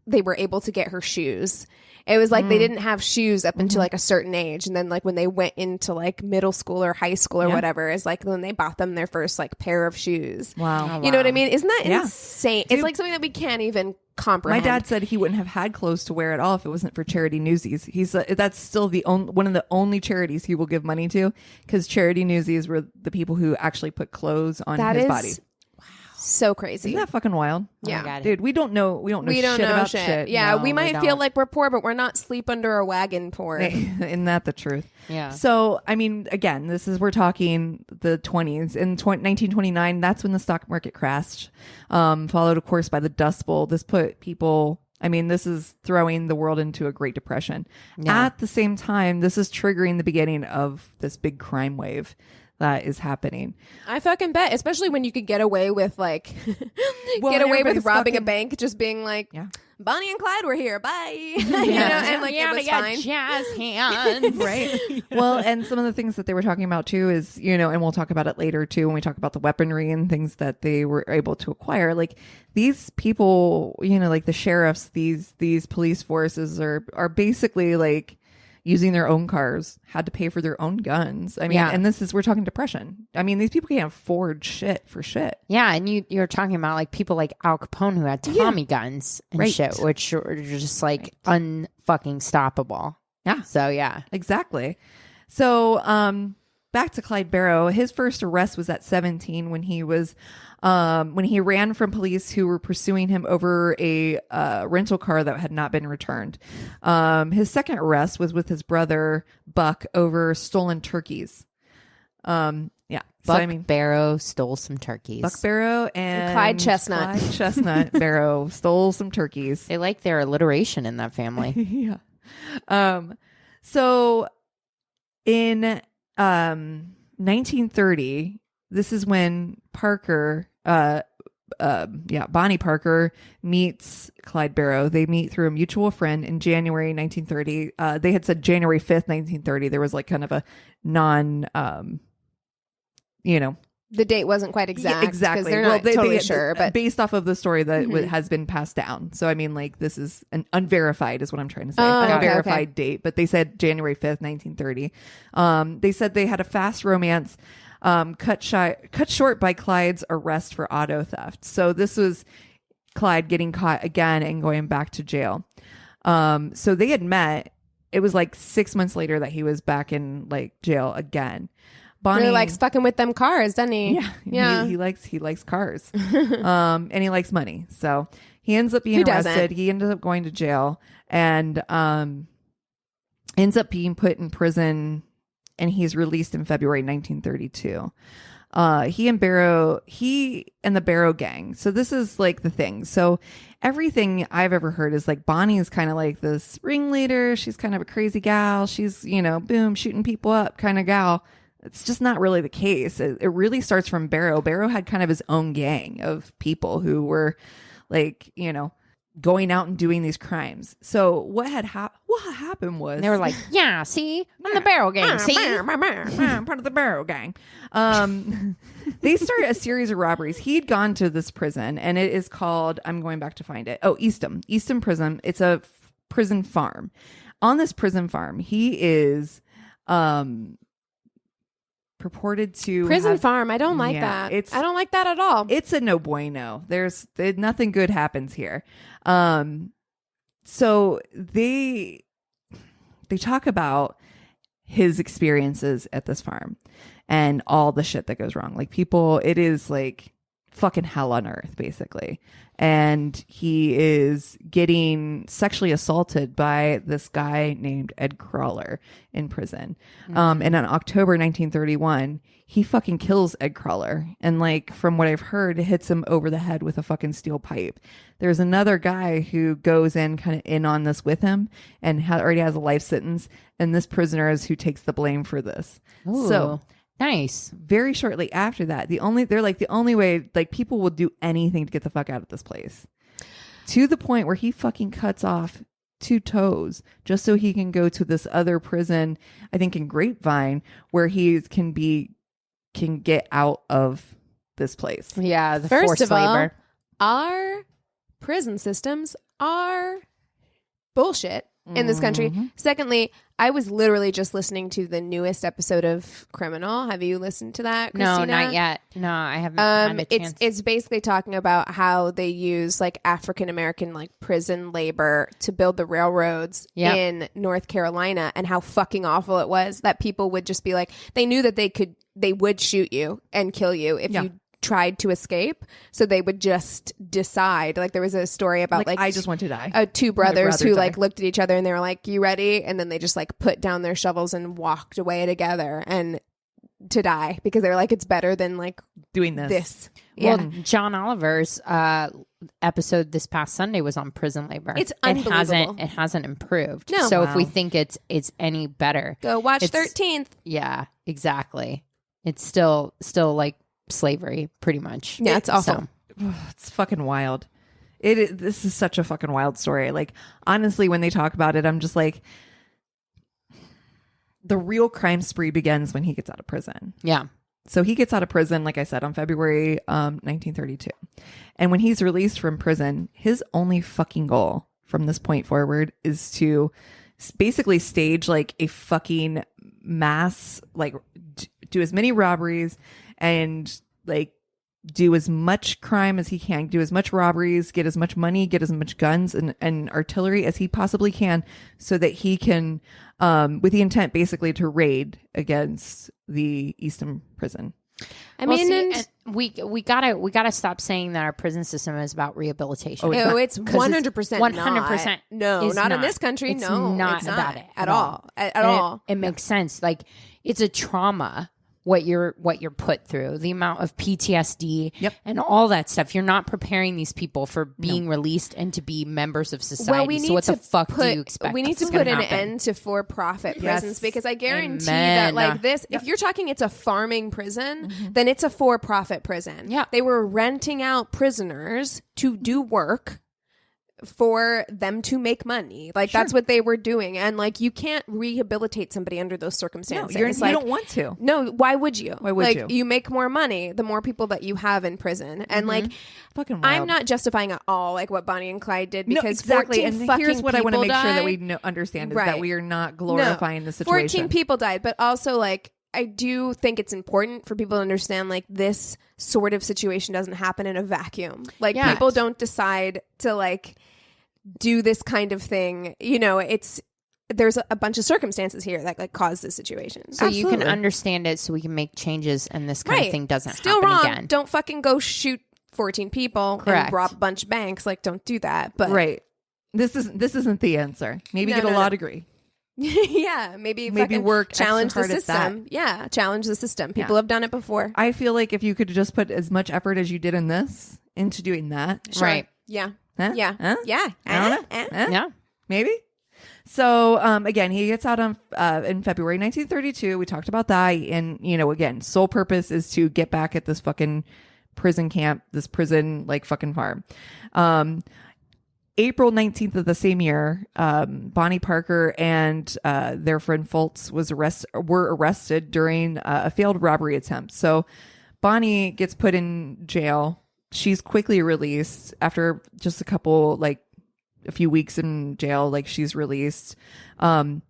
they were able to get her shoes. It was like they didn't have shoes up until like a certain age, and then like when they went into like middle school or high school or whatever, is like when they bought them their first like pair of shoes. Wow. You know what I mean? Isn't that Yeah. insane? Dude, it's like something that we can't even My comprehend. dad said he wouldn't have had clothes to wear at all if it wasn't for Charity Newsies. He's that's still one of the only charities he will give money to, because Charity Newsies were the people who actually put clothes on That his is body. so crazy. Isn't that fucking wild? Yeah. Oh my God. Dude, we don't know shit about shit. Yeah, No, we we might don't. feel like we're poor, but we're not sleep under a wagon poor. Isn't that the truth? Yeah. So, I mean, again, we're talking the 20s. In 1929, that's when the stock market crashed, followed, of course, by the Dust Bowl. This put people, this is throwing the world into a Great Depression. Yeah. At the same time, this is triggering the beginning of this big crime wave that is happening. I fucking bet, especially when you could get away with like Well, get away with everybody's robbing a fucking- bank, just being like, Yeah. Bonnie and Clyde were here, bye. You know, and like it was fine. jazz hands. Right. Well, and some of the things that they were talking about too is, and we'll talk about it later too when we talk about the weaponry and things that they were able to acquire. Like these people, like the sheriffs, these police forces are basically like using their own cars, had to pay for their own guns. Yeah. And we're talking depression. These people can't afford shit for shit. Yeah, and you're talking about like people like Al Capone who had Tommy guns and Right. shit, which are just like unfucking stoppable. Yeah. So yeah. Exactly. So back to Clyde Barrow. His first arrest was at 17 when he ran from police who were pursuing him over a rental car that had not been returned. His second arrest was with his brother Buck over stolen turkeys. Yeah. Buck Barrow stole some turkeys. Buck Barrow and Clyde Chestnut. Clyde Chestnut Barrow stole some turkeys. They like their alliteration in that family. Yeah. So in 1930, this is when Parker, Bonnie Parker meets Clyde Barrow. They meet through a mutual friend in January 1930. They had said January 5th, 1930. There was like kind of a the date wasn't quite exact. Yeah, exactly. Because they're not totally sure. But based off of the story that has been passed down. So, I mean, like, this is an unverified is what I'm trying to say. Unverified date. But they said January 5th, 1930. They said they had a fast romance cut short by Clyde's arrest for auto theft. So this was Clyde getting caught again and going back to jail. So they had met. It was like 6 months later that he was back in like jail again. Bonnie really likes fucking with them cars, doesn't he? Yeah. He likes cars. And he likes money. So he ends up being arrested. He ended up going to jail and ends up being put in prison, and he's released in February 1932. He and the Barrow gang. So this is like the thing. So everything I've ever heard is like Bonnie is kind of like this ringleader. She's kind of a crazy gal. She's, boom, shooting people up kind of gal. It's just not really the case. It really starts from Barrow. Barrow had kind of his own gang of people who were like, going out and doing these crimes. So what happened was they were like, yeah, see, I'm the Barrow gang. See, I'm part of the Barrow gang. They started a series of robberies. He'd gone to this prison, and it is called, I'm going back to find it. Oh, Eastham Prison. It's a prison farm. On this prison farm, he is purported to prison farm. I don't like that. I don't like that at all. It's a no bueno. There's nothing good happens here. So they talk about his experiences at this farm and all the shit that goes wrong. Like people, it is like fucking hell on earth, basically. And he is getting sexually assaulted by this guy named Ed Crawler in prison. And in October 1931, he fucking kills Ed Crawler. And like, from what I've heard, hits him over the head with a fucking steel pipe. There's another guy who goes in kind of in on this with him and already has a life sentence. And this prisoner is who takes the blame for this. Ooh. So nice. Very shortly after that, the only way, like, people will do anything to get the fuck out of this place, to the point where he fucking cuts off 2 toes just so he can go to this other prison, I think in Grapevine, where he can get out of this place. Yeah, the First forced of all, labor. our prison systems are bullshit in this country. Secondly, I was literally just listening to the newest episode of Criminal. Have you listened to that, Christina? No, not yet. No, I haven't had a chance. It's basically talking about how they use like African American like prison labor to build the railroads in North Carolina, and how fucking awful it was that people would just be like, they knew that they would shoot you and kill you if you tried to escape, so they would just decide. Like there was a story about like I just want to die. 2 brothers who like looked at each other and they were like, you ready? And then they just like put down their shovels and walked away together and to die, because they were like, it's better than like doing this. Yeah. Well, John Oliver's episode this past Sunday was on prison labor. It's unbelievable. It hasn't improved. No. So if we think it's any better, go watch 13th. Yeah, exactly. It's still like slavery, pretty much. Yeah, it's awful. So. It's fucking wild. This is such a fucking wild story. Like, honestly, when they talk about it, I'm just like, the real crime spree begins when he gets out of prison. Yeah. So he gets out of prison, like I said, on February 1932. And when he's released from prison, his only fucking goal from this point forward is to basically stage like a fucking mass, like do as many robberies and like do as much crime as he can, do as much robberies, get as much money, get as much guns and artillery as he possibly can, so that he can, with the intent basically to raid against the Eastham prison. I mean, and we gotta stop saying that our prison system is about rehabilitation. It's 100% 100%. No, not in this country. It's no, not it's about not it at all. At all. It makes sense. Like, it's a trauma what you're put through, the amount of PTSD and all that stuff. You're not preparing these people for being released and to be members of society. Well, we need so what the fuck put, do you expect? We need to put an end to for-profit prisons, because I guarantee that, like this, if you're talking it's a farming prison, then it's a for-profit prison. Yeah. They were renting out prisoners to do work for them to make money. Like, that's what they were doing. And like, you can't rehabilitate somebody under those circumstances. No, you don't want to. No, why would you? Why would you? You make more money the more people that you have in prison. And like, fucking wild. I'm not justifying at all like what Bonnie and Clyde did, because no, exactly. 14 And fucking here's what I want to make sure that we died. understand is Right. that we are not glorifying the situation. 14 people died, but also like, I do think it's important for people to understand like this sort of situation doesn't happen in a vacuum. Like, people don't decide to like do this kind of thing. You know, there's a bunch of circumstances here that like cause this situation. So you can understand it, so we can make changes, and this kind of thing doesn't Still happen wrong. again. Don't fucking go shoot 14 people Correct. and rob a bunch of banks. Like, don't do that. But This isn't the answer. Maybe get a law degree. yeah, maybe work challenge the extra hard at system. Yeah, challenge the system. People have done it before. I feel like if you could just put as much effort as you did in this into doing that. Right. Yeah. Huh? Yeah. Huh? Yeah. I don't know. Yeah. Maybe. So again, he gets out on in February 1932. We talked about that, and again, sole purpose is to get back at this fucking prison camp, this prison like fucking farm. April 19th of the same year, Bonnie Parker and their friend Fultz were arrested during a failed robbery attempt. So Bonnie gets put in jail. She's quickly released after just a few weeks in jail. Like, she's released. April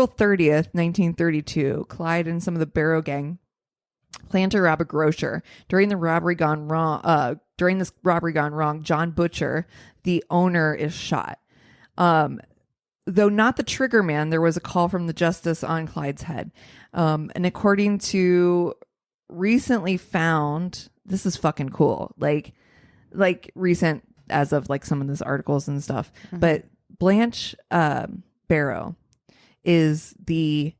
30th, 1932, Clyde and some of the Barrow gang plan to rob a grocer. During this robbery gone wrong, John Butcher, the owner, is shot. Though not the trigger man, there was a call from the justice on Clyde's head. And according to recently found, this is fucking cool. Like recent as of like some of these articles and stuff. But Blanche Barrow is the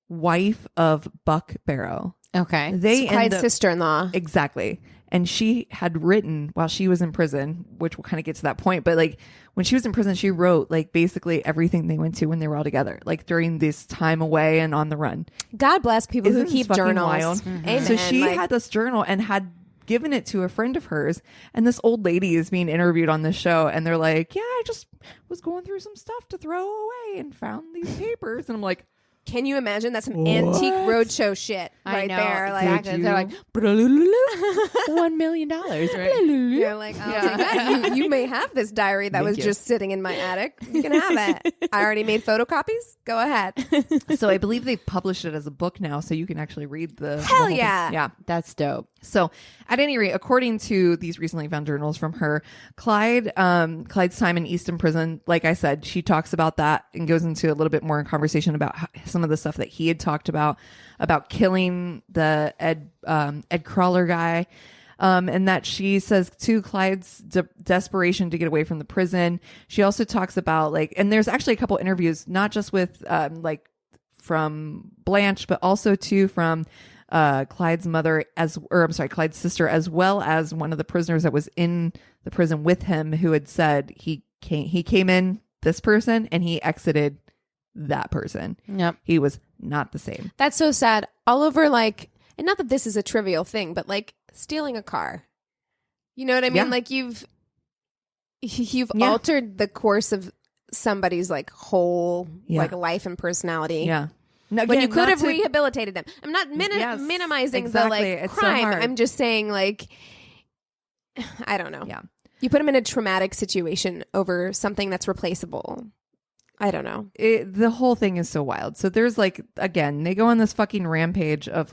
wife of Buck Barrow. Okay. It's Clyde's sister-in-law. Exactly. And she had written while she was in prison, which we'll kind of get to that point. But like, when she was in prison, she wrote like basically everything they went to when they were all together, like during this time away and on the run. God bless people Isn't who keep this fucking journals. wild? Amen. So she had this journal and had given it to a friend of hers, and this old lady is being interviewed on this show, and they're like, yeah, I just was going through some stuff to throw away and found these papers. And I'm like, can you imagine? That's some antique roadshow shit right there. Like, they're like, $1 million, right? You're like, oh, take that. You may have this diary that was just sitting in my attic. You can have it. I already made photocopies. Go ahead. so I believe they published it as a book now, so you can actually read the Hell whole thing. yeah. Yeah. That's dope. So at any rate, according to these recently found journals from her, Clyde's time in Eastham prison, like I said, she talks about that and goes into a little bit more in conversation about some of the stuff that he had talked about killing the Ed Crawler guy. And that she says to Clyde's desperation to get away from the prison. She also talks about and there's actually a couple interviews, not just with from Blanche, but also too from Clyde's mother Clyde's sister, as well as one of the prisoners that was in the prison with him, who had said he came in this person and he exited that person. Yep. He was not the same. That's so sad. All over, and not that this is a trivial thing, but stealing a car. You know what I mean? Yeah. Like, you've altered the course of somebody's whole life and personality. Yeah. No, When again, you could not have to- rehabilitated them. I'm not Yes, minimizing exactly. the It's so crime. hard. I'm just saying I don't know. Yeah. You put them in a traumatic situation over something that's replaceable. I don't know. The whole thing is so wild. So there's again, they go on this fucking rampage of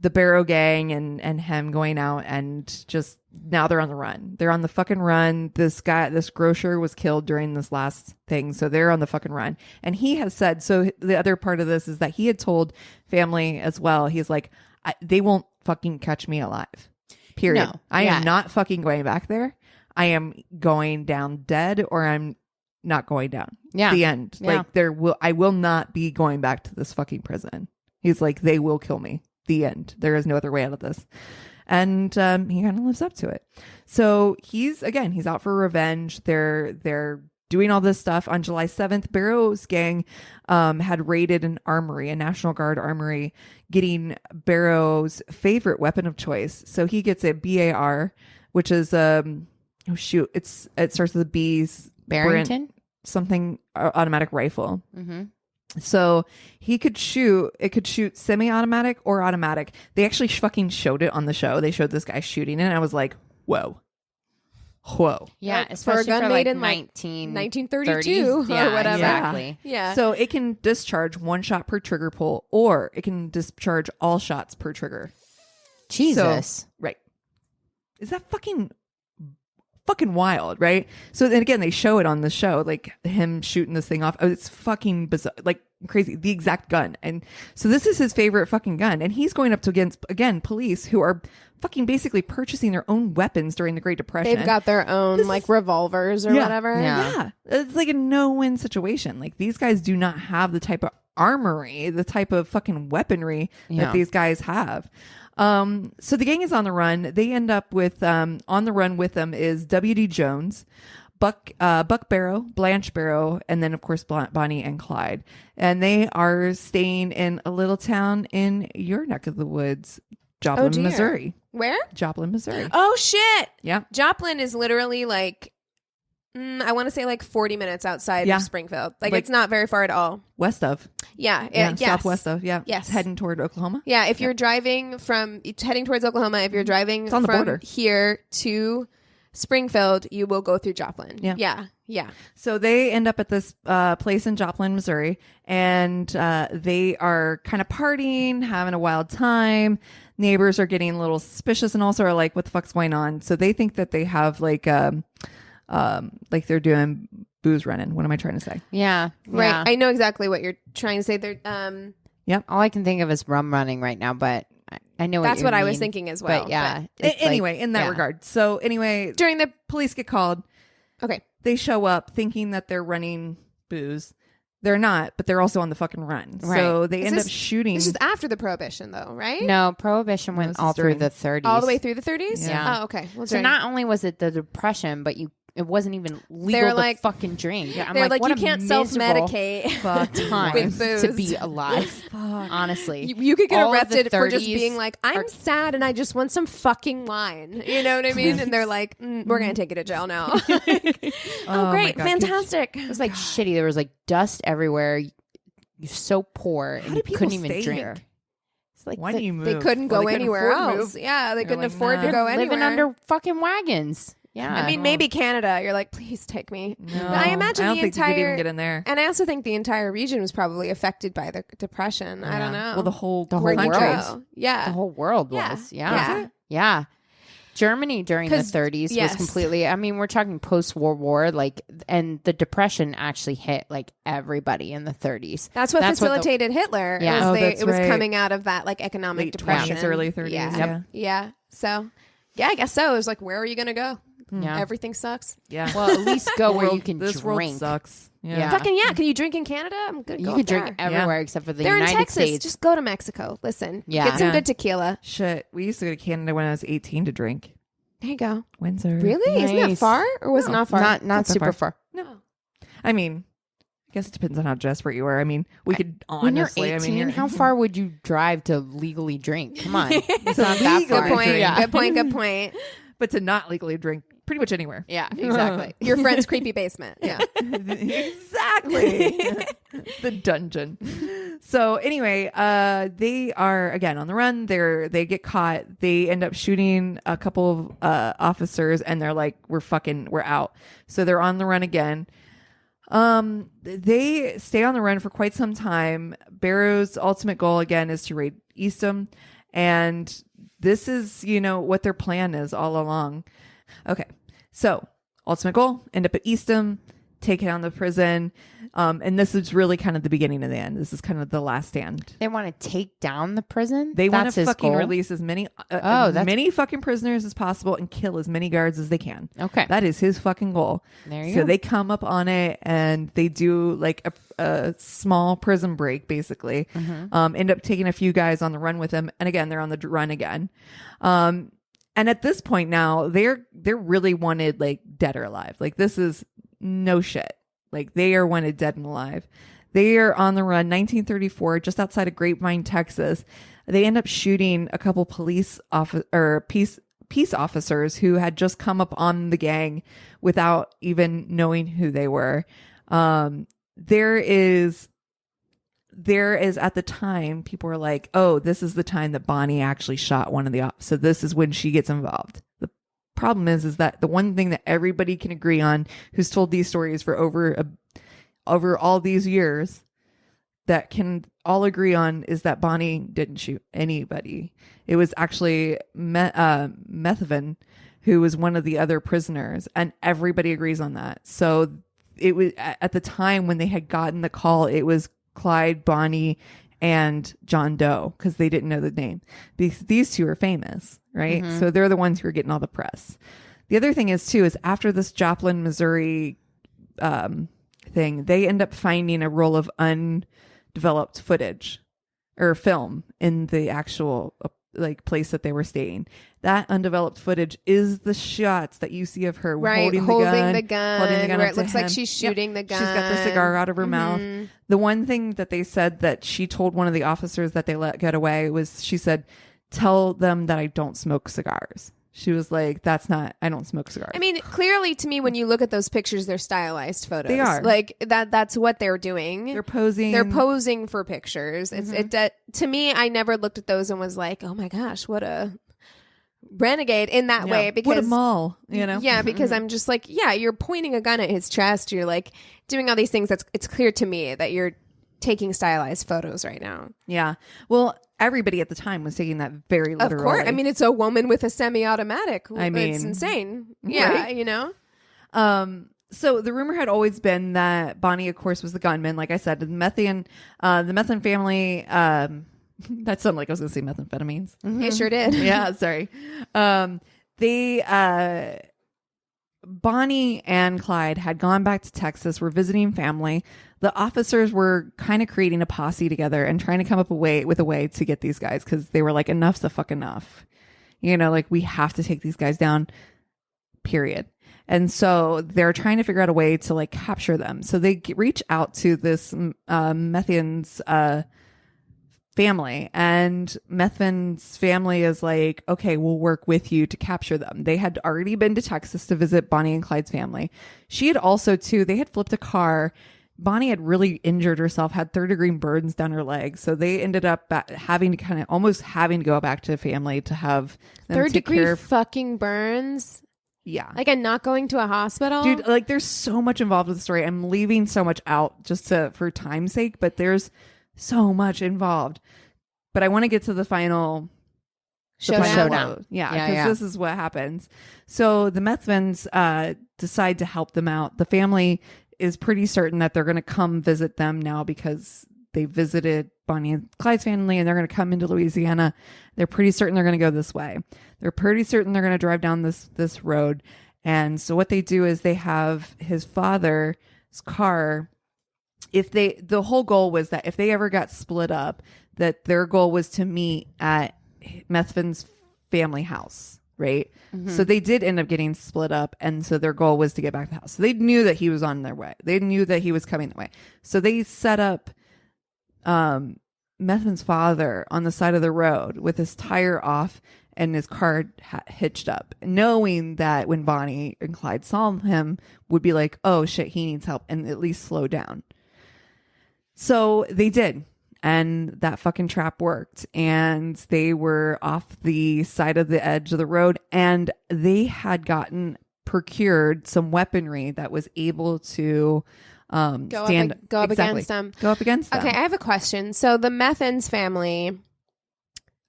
the Barrow gang and him going out and just now they're on the run. They're on the fucking run. This grocer was killed during this last thing. So they're on the fucking run. And he has said, so the other part of this is that he had told family as well. He's like, they won't fucking catch me alive. Period. No. I am not fucking going back there. I am going down dead or I'm not going down. Yeah. The end. Yeah. Like I will not be going back to this fucking prison. He's like, they will kill me. The end. There is no other way out of this. And he kind of lives up to it. So he's out for revenge. They're doing all this stuff. On July 7th, Barrow's gang had raided an armory, a National Guard armory, getting Barrow's favorite weapon of choice. So he gets a BAR, which is it starts with a B's. Barrington? Something automatic rifle. Mm-hmm. So it could shoot semi-automatic or automatic. They actually fucking showed it on the show. They showed this guy shooting it and I was like, whoa. Yeah, Like, especially for a gun like made in 1932 or yeah, whatever. Exactly. Yeah. So it can discharge one shot per trigger pull or it can discharge all shots per trigger. Jesus. So, right. Is that fucking wild, right? So then again, they show it on the show, like him shooting this thing off. Oh, it's fucking bizarre, like crazy. The exact gun, and so this is his favorite fucking gun, and he's going up against police who are fucking basically purchasing their own weapons during the Great Depression. They've got their own revolvers or whatever. Yeah, it's like a no-win situation. Like these guys do not have the type of armory, the type of fucking weaponry that these guys have. So the gang is on the run. They end up with on the run with them is W.D. Jones, Buck Barrow, Blanche Barrow, and then of course Bonnie and Clyde. And they are staying in a little town in your neck of the woods, Joplin, Missouri. Where? Joplin, Missouri. Oh shit! Yeah, Joplin is literally like I want to say like 40 minutes outside of Springfield. Like it's not very far at all. West of. Yeah. Yes. Southwest of. Yeah. Yes. Heading toward Oklahoma. Yeah. If you're heading towards Oklahoma, if you're driving from border here to Springfield, you will go through Joplin. Yeah. Yeah. Yeah. So they end up at this place in Joplin, Missouri, and they are kind of partying, having a wild time. Neighbors are getting a little suspicious and also are like, what the fuck's going on? So they think that they have like they're doing booze running. What am I trying to say? Yeah. Right. Yeah. I know exactly what you're trying to say. They're Yep. All I can think of is rum running right now, but I know that's what I you was mean. thinking as well. But yeah. Anyway, in that regard. So anyway, during the police get called. Okay. They show up thinking that they're running booze. They're not, but they're also on the fucking run. Right. So they end up shooting. This is after the Prohibition, though, right? No, Prohibition went all through the 30s. All the way through the 30s? Yeah. Oh, okay. Well, so not only was it the Depression, but it wasn't even legal to fucking drink. I'm they're like, you what can't miserable self-medicate time with booze. to be alive. Honestly, you could get all arrested for just being like, I'm sad and I just want some fucking wine. You know what I mean? And they're like, we're gonna take you to jail now. Oh, great, fantastic. It was like shitty. There was like dust everywhere. You're so poor and you couldn't even drink. Here? It's like why do you move? They couldn't go anywhere else. Yeah, they couldn't afford to go anywhere. Living under fucking wagons. Yeah, I mean, maybe Canada. You're like, please take me. No, but I imagine I don't the think entire you could even get in there. And I also think the entire region was probably affected by the Depression. I don't know. Well, the whole country. world. Yeah, the whole world was. Yeah. Germany during the 30s was completely. I mean, we're talking post-World War, like, and the Depression actually hit like everybody in the 30s. That's what facilitated Hitler. Yeah, it was coming out of that like economic late depression, 20s, early 30s. Yeah. So, yeah, I guess so. It was like, where are you gonna go? Yeah. Everything sucks. Yeah. Well, at least go where you can this drink. World sucks. Yeah. Fucking yeah. Can you drink in Canada? I'm good. You can drink everywhere except for the They're United in Texas. States. Just go to Mexico. Listen. Yeah. Get some good tequila. Shit. We used to go to Canada when I was 18 to drink. There you go. Windsor. Really? Isn't that far? Or was it not far? Not super far. No. I mean, I guess it depends on how desperate you were. I mean, we could when honestly. you're 18, I mean, how far would you drive to legally drink? Come on. It's not that legally far. Good point. Yeah. Good point. Good point. But to not legally drink pretty much anywhere. Yeah, exactly. Your friend's creepy basement. Yeah. Exactly. The dungeon. So anyway, they are again on the run. They get caught. They end up shooting a couple of officers, and they're like, "We're out." So they're on the run again. They stay on the run for quite some time. Barrow's ultimate goal again is to raid Eastham, And this is, what their plan is all along. Okay. So ultimate goal, end up at Eastham, take down the prison. And this is really kind of the beginning of the end. This is kind of the last stand. They want to take down the prison? They want That's to his fucking goal? release as many many fucking prisoners as possible and kill as many guards as they can. Okay. That is his fucking goal. There you So go. they come up on it and they do like a small prison break, basically. End up taking a few guys on the run with them. And again, they're on the run again. And at this point now, they're really wanted like dead or alive. Like this is no shit. Like they are wanted dead and alive. They are on the run. 1934, just outside of Grapevine, Texas. They end up shooting a couple peace officers who had just come up on the gang without even knowing who they were. There is at the time, people were like, oh, this is the time that Bonnie actually shot one of the officers. So this is when she gets involved. The problem is that the one thing that everybody can agree on who's told these stories for over all these years that can all agree on is that Bonnie didn't shoot anybody. It was actually Methvin, who was one of the other prisoners, and everybody agrees on that. So it was at the time when they had gotten the call, it was Clyde, Bonnie, and John Doe, because they didn't know the name. These two are famous, right? So they're the ones who are getting all the press. The other thing is after this Joplin, Missouri thing, they end up finding a roll of undeveloped footage or film in the actual place that they were staying. That undeveloped footage is the shots that you see of her holding the gun where up it to looks like him. she's shooting the gun. She's got the cigar out of her mouth. The one thing that they said that she told one of the officers that they let get away was, she said, tell them that I don't smoke cigars. She was like, I don't smoke cigars. I mean, clearly to me, when you look at those pictures, they're stylized photos. They are. Like that's what they're doing. They're posing. They're posing for pictures. To me, I never looked at those and was like, oh my gosh, what a renegade in that way. Because what a mall, Yeah, because I'm just like, you're pointing a gun at his chest. You're like doing all these things. It's clear to me that you're taking stylized photos right now. Yeah. Well, everybody at the time was taking that very literally. Of course. I mean, it's a woman with a semi-automatic. I mean, it's insane. Yeah, right? So the rumor had always been that Bonnie, of course, was the gunman. Like I said, the Methvin family. That sounded like I was going to say methamphetamines. It sure did. Yeah, sorry. Bonnie and Clyde had gone back to Texas, were visiting family. The officers were kind of creating a posse together and trying to come up with a way to get these guys, because they were like, enough's the fuck enough. We have to take these guys down, period. And so they're trying to figure out a way to like capture them. So they reach out to this Methvin's family, and Methvin's family is like, okay, we'll work with you to capture them. They had already been to Texas to visit Bonnie and Clyde's family. She had also they had flipped a car. Bonnie had really injured herself, had third-degree burns down her leg. So they ended up having to go back to family to have them third-degree fucking burns. Yeah. Like, I'm not going to a hospital? Dude, like, there's so much involved with the story. I'm leaving so much out just for time's sake, but there's so much involved. But I want to get to the final showdown. Yeah, because this is what happens. So the Methvins decide to help them out. The family is pretty certain that they're going to come visit them now, because they visited Bonnie and Clyde's family, and they're going to come into Louisiana. They're pretty certain they're going to go this way. They're pretty certain they're going to drive down this road. And so what they do is they have his father's car. The whole goal was that if they ever got split up, that their goal was to meet at Methvin's family house, right? So they did end up getting split up, and so their goal was to get back to the house. So they knew that he was on their way. They knew that he was coming that way. So they set up Methvin's father on the side of the road with his tire off and his car hitched up, knowing that when Bonnie and Clyde saw him, would be like, oh shit, he needs help, and at least slow down. So they did. And that fucking trap worked. And they were off the side of the edge of the road, and they had procured some weaponry that was able to go up against them. Okay, I have a question. So the Methvin's family,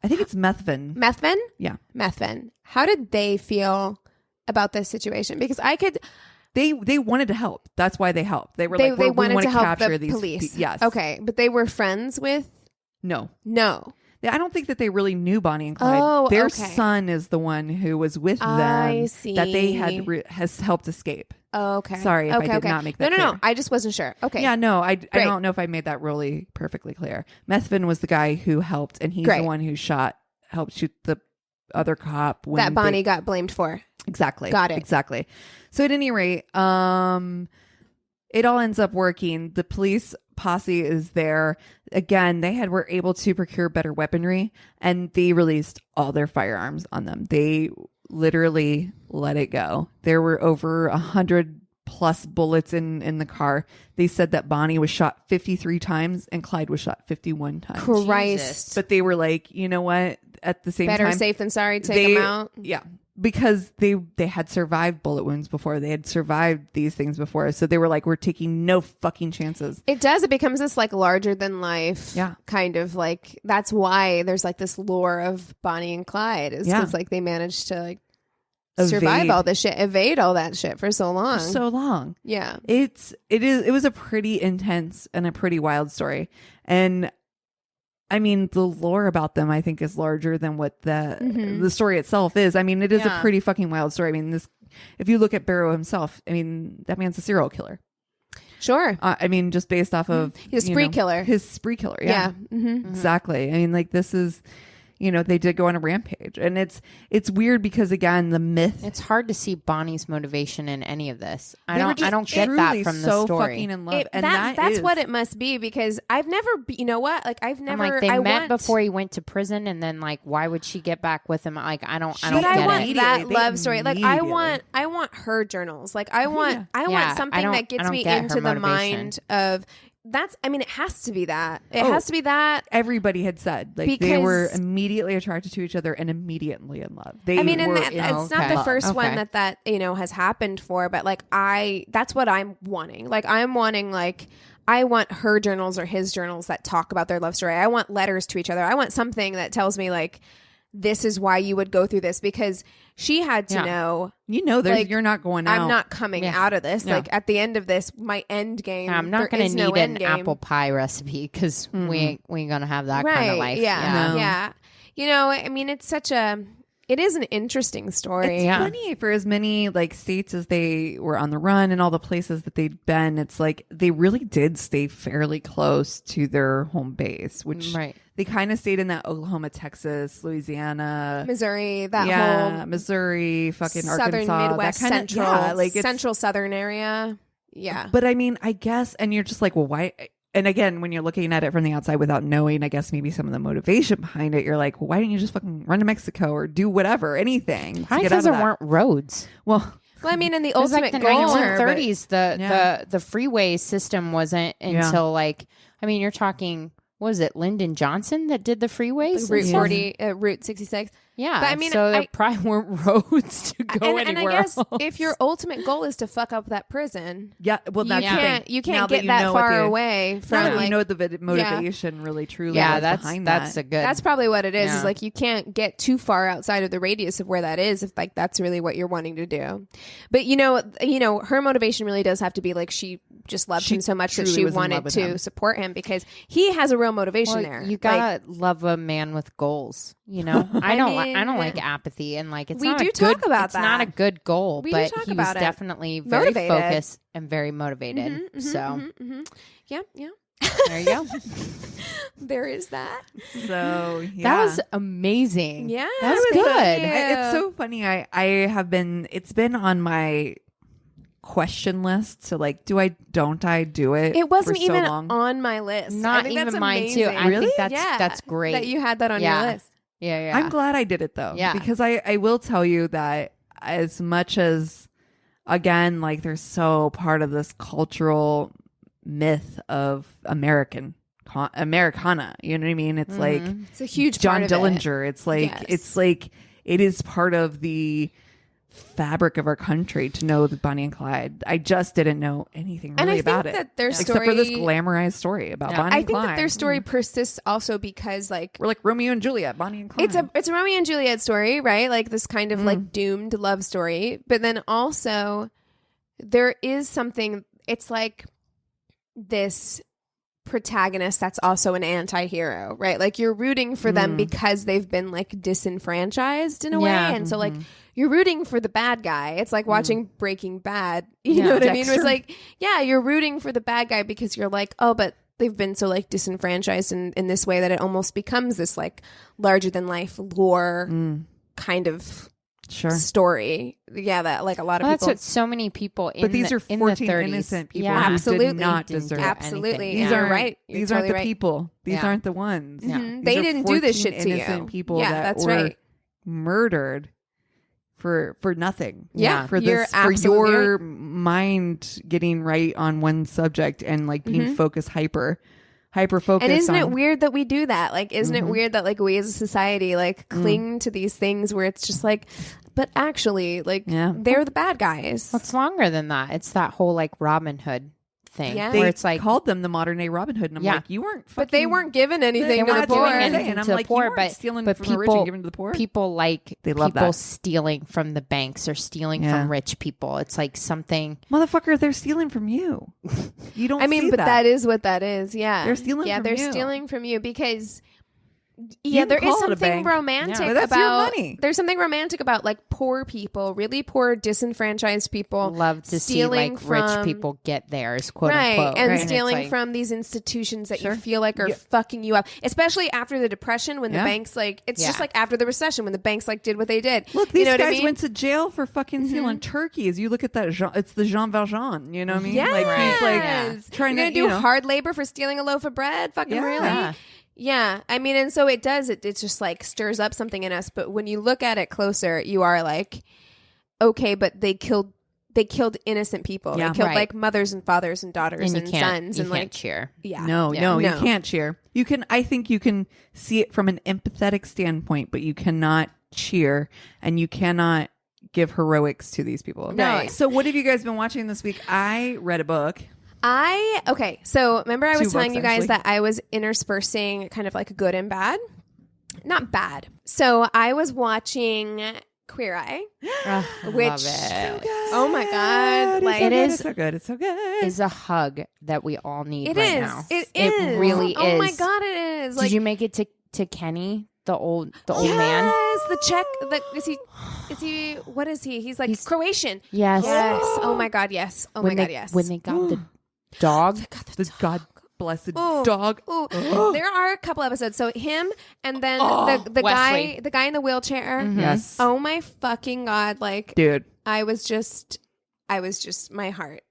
I think it's Methvin. Methvin? Yeah. Methvin. How did they feel about this situation? Because they wanted to help. That's why they helped. They were they we wanted want to help capture the these police. Yes. Okay, but they were friends with? No. I don't think that they really knew Bonnie and Clyde. Oh, Their okay. son is the one who was with them I see. that they has helped escape. Oh, okay. Sorry if I did not make that clear. No. I just wasn't sure. Okay. Yeah, no, I don't know if I made that really perfectly clear. Methvin was the guy who helped, and he's the one who helped shoot the other cop when that Bonnie got blamed for. Exactly. Got it. Exactly. So at any rate, it all ends up working. The police posse is there. Again, they were able to procure better weaponry, and they released all their firearms on them. They literally let it go. There were over 100 plus bullets in the car. They said that Bonnie was shot 53 times and Clyde was shot 51 times. Christ. But they were like, you know what? At the same time, better safe than sorry. Take them out. Yeah. Because they had survived bullet wounds before. They had survived these things before. So they were like, we're taking no fucking chances. It does. It becomes this like larger than life kind of like, that's why there's like this lore of Bonnie and Clyde is because like they managed to like survive all this shit, evade all that shit for so long. Yeah. It was a pretty intense and a pretty wild story. And I mean, the lore about them, I think, is larger than what the story itself is. I mean, it is a pretty fucking wild story. I mean, if you look at Barrow himself, I mean, that man's a serial killer. Sure. I mean, just based off of his spree killer. His spree killer. Yeah. Exactly. I mean, like this is, they did go on a rampage, and it's weird because again, the myth. It's hard to see Bonnie's motivation in any of this. I don't get that from the story. Fucking in love, and that's what it must be because I've never. You know what? Like I've never. I'm like they met before he went to prison, and then like why would she get back with him? Like I don't. But I want get it. that love story. Like I want her journals. Like I want something that gets me into the mind of. It has to be that. It has to be that. Everybody had said like they were immediately attracted to each other and immediately in love. It's not the first one that has happened for, but like that's what I'm wanting. Like I'm wanting like I want her journals or his journals that talk about their love story. I want letters to each other. I want something that tells me like this is why you would go through this because she had to know. Like, you're not going out. I'm not coming out of this. Like at the end of this, my end game. I'm not going to need an apple pie recipe because we ain't going to have that kind of life. Yeah. I mean, it's it is an interesting story. It's funny for as many like states as they were on the run and all the places that they'd been. It's like they really did stay fairly close to their home base, which they kind of stayed in that Oklahoma, Texas, Louisiana, Missouri, Missouri, fucking Southern Arkansas, Midwest, that kind Central, Central Southern area. Yeah, but I mean, I guess, and you're just like, well, why? And again, when you're looking at it from the outside without knowing, I guess maybe some of the motivation behind it, you're like, well, why didn't you just fucking run to Mexico or do whatever, anything? Probably because there weren't roads. Well, I mean, in the ultimate the goal, 1930s, the freeway system wasn't until like, I mean, you're talking, what was it, Lyndon Johnson that did the freeways? Route 40, Route 66. Yeah, but I mean, so there probably weren't roads to go anywhere. And I guess else. if your ultimate goal is to fuck up that prison, well, you can't get that far away from the motivation really truly. Yeah, behind that's a good. That's probably what it is. Yeah. Is like you can't get too far outside of the radius of where that is if like that's really what you're wanting to do. But her motivation really does have to be like she just loved him so much that she wanted to support him because he has a real motivation there. You gotta love a man with goals. I don't like apathy and like it's we not do a talk good, about it's that. not a good goal, but he was it. definitely very motivated. Focused and very motivated. Yeah. There you go. There is that. So that was amazing. Yeah, that was good. It's so funny. It's been on my question list to like don't I do it. It wasn't for so even long. on my list. Not even mine too. I think that's great that you had that on your list. Yeah. I'm glad I did it though. Yeah. Because I will tell you that as much as again, like there's so part of this cultural myth of Americana. You know what I mean? It's like it's a huge John part Dillinger. Of it. It's like it is part of the fabric of our country to know the Bonnie and Clyde. I just didn't know anything really about it. That their except for this glamorized story about Bonnie and Clyde. I think that their story persists also because like we're like Romeo and Juliet, Bonnie and Clyde. It's a Romeo and Juliet story, right? Like this kind of like doomed love story. But then also there is something, it's like this protagonist that's also an anti-hero, right? Like you're rooting for them because they've been like disenfranchised in a way. And so like you're rooting for the bad guy. It's like watching Breaking Bad. You know what I mean? It's like, yeah, you're rooting for the bad guy because you're like, oh, but they've been so like disenfranchised in this way that it almost becomes this like larger than life lore kind of story. Yeah, that like a lot of people. That's what so many people in these are 14 in the 30s. Innocent people who absolutely did not deserve absolutely. These You're are right. These You're aren't totally the people. These aren't the ones. They didn't do this shit to you. Innocent people Yeah, that that's were right. murdered for nothing. Yeah, for you're this, for absolutely your right. mind getting right on one subject and like being focused hyper focused. And isn't it on, weird that we do that? Like, isn't it weird that like we as a society like cling to these things where it's just like, but actually, like they're the bad guys. What's longer than that? It's that whole like Robin Hood thing. Yeah. They where it's like called them the modern day Robin Hood, and I'm like, you weren't. But they weren't given anything to the not poor. doing anything. anything I'm to the like, poor, you weren't stealing but from the rich and giving to the poor. People like They love people that. stealing from the banks or stealing from rich people. It's like something. Motherfucker, they're stealing from you. You don't. I mean, see but that is what that is. Yeah, They're stealing. Yeah, from they're you. stealing from you because. You Yeah, there can is call it a something bank. romantic Yeah, but that's your about. money. There's something romantic about like poor people, really poor, disenfranchised people. Love to see stealing like from, rich people get theirs, quote right, unquote, and right? stealing it's like, from these institutions that you feel like are fucking you up, especially after the Depression when the banks like it's just like after the recession when the banks like did what they did. Look, these you know what guys I mean? went to jail for fucking stealing turkeys. You look at that. It's the Jean Valjean. You know what I mean? Yes. Like he's like trying You're to gonna do hard labor for stealing a loaf of bread. Fucking really? Yeah, I mean, and so it does. It just like stirs up something in us. But when you look at it closer, you are like, okay, but they killed innocent people. Yeah. They killed Right. like mothers and fathers and daughters and sons you and can't like cheer. yeah. No, you can't cheer. You can. I think you can see it from an empathetic standpoint, but you cannot cheer and you cannot give heroics to these people. Right. So, what have you guys been watching this week? I read a book. So remember I was 2 telling books, you guys actually. that I was interspersing kind of like good and bad, not bad. So I was watching Queer Eye, which Love it. oh my god, like It is It's so good. It's so good. is a hug that we all need it right is. now. It is. It really is. Oh my god, it is. Did you make it to Kenny, the old man? Yes, the Czech. Is he? What is he? He's like Croatian. Yes. Yes. Oh my god. Yes. Oh my god. Yes. When they got the dog. the God blessed Ooh. dog. Ooh. There are a couple episodes. So him and then the Wesley. guy in the wheelchair. Yes. Oh my fucking god! Like Dude. I was just my heart.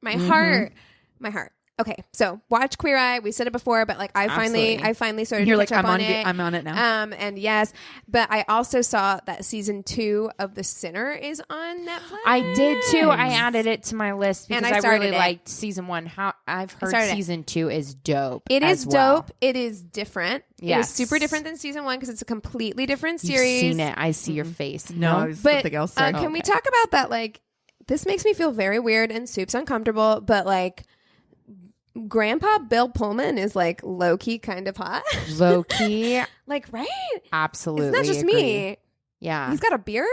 Okay, so watch Queer Eye. We said it before, but like I finally started You're to like, catch up on it. I'm on it now. And yes, but I also saw that season 2 of The Sinner is on Netflix. I did too. I added it to my list because And I I started really it. liked season 1. I've heard started it. season 2 is dope. It is as well. dope. It is different. It is Yes. super different than season 1 because it's a completely different You've series. seen it. I see your face. No, it was But something else. Sorry. can we talk about that? Like, this makes me feel very weird and Soup's uncomfortable, but like, Grandpa Bill Pullman is like low key kind of hot. Low key, Like, right? absolutely. It's not just agree. me. Yeah. He's got a beard.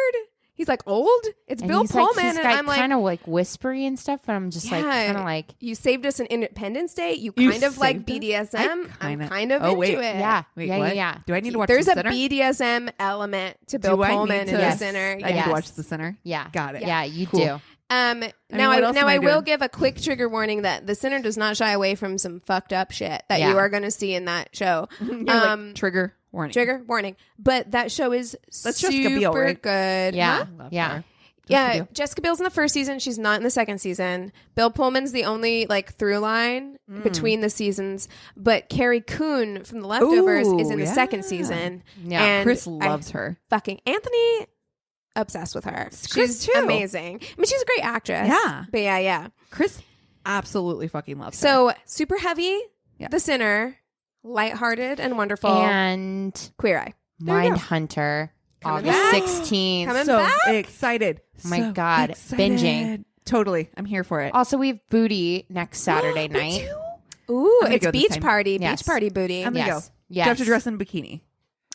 He's like old. It's And Bill he's like, Pullman. he's and got I'm like, kind of like whispery and stuff, but I'm just like kind of like, you saved us an Independence Day. You You kind of like saved us? BDSM. I'm kinda- kind of Oh, into wait. it. yeah, Wait, yeah, what? yeah. Do I need to watch There's The a Sinner? BDSM element to Bill Do I Pullman need in to- The Sinner. I need Yes. to watch The Sinner. Yeah. Got it. Yeah, you Cool. do. Now what else am I I will doing? give a quick trigger warning that The Sinner does not shy away from some fucked up shit that Yeah. you are going to see in that show. You're like, trigger warning. Trigger warning. But that show is That's super Jessica Biel, right? good. Yeah, Huh? yeah. Yeah, Jessica Biel's in the first season. She's not in the second season. Bill Pullman's the only like through line between the seasons. But Carrie Coon from The Leftovers is in the second season. Yeah, and Chris loves her. Fucking Anthony, obsessed with her. Chris She's too. amazing. I mean, she's a great actress. Yeah. But yeah. Chris absolutely fucking loves her. So super heavy. Yeah. The Sinner, lighthearted and wonderful. And Queer Eye. There you go. Mindhunter Coming August back. 16th. Coming so back. excited. Oh my So God. excited. Binging. Totally. I'm here for it. Also, we have Booty next Saturday night. Ooh, gonna it's go this beach time. party. Yes. Beach party booty. I'm gonna Yes. go. Yes. Do you have to dress in a bikini?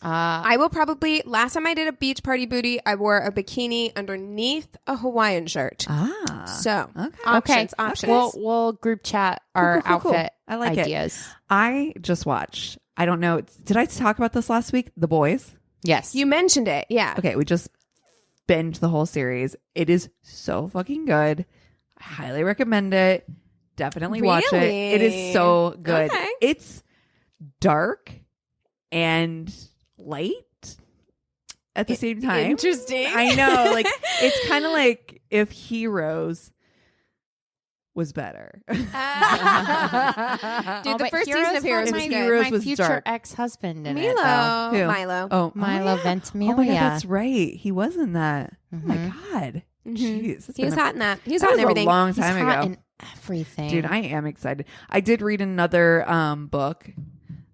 I will probably. Last time I did a beach party booty, I wore a bikini underneath a Hawaiian shirt. So options. We'll group chat our Cool. outfit I like ideas. it. I just watched. I don't know. Did I talk about this last week? The Boys. Yes. You mentioned it. Yeah. Okay, we just binged the whole series. It is so fucking good. I highly recommend it. Definitely watch it. It is so good. Okay. It's dark and light at the same time. Interesting. I know. Like, it's kind of like if Heroes was better. Dude, Oh, the but first season of Heroes was my, good. Heroes my was future dark. ex-husband in Milo. it, though. Who? Milo. Oh, Milo yeah. Ventimiglia. Oh my God, that's right. He was in that. Oh my God. Mhm. Jeez, it's He was been a- hot in that. He was that hot in was everything. a long He's time hot ago. in everything. Dude, I am excited. I did read another book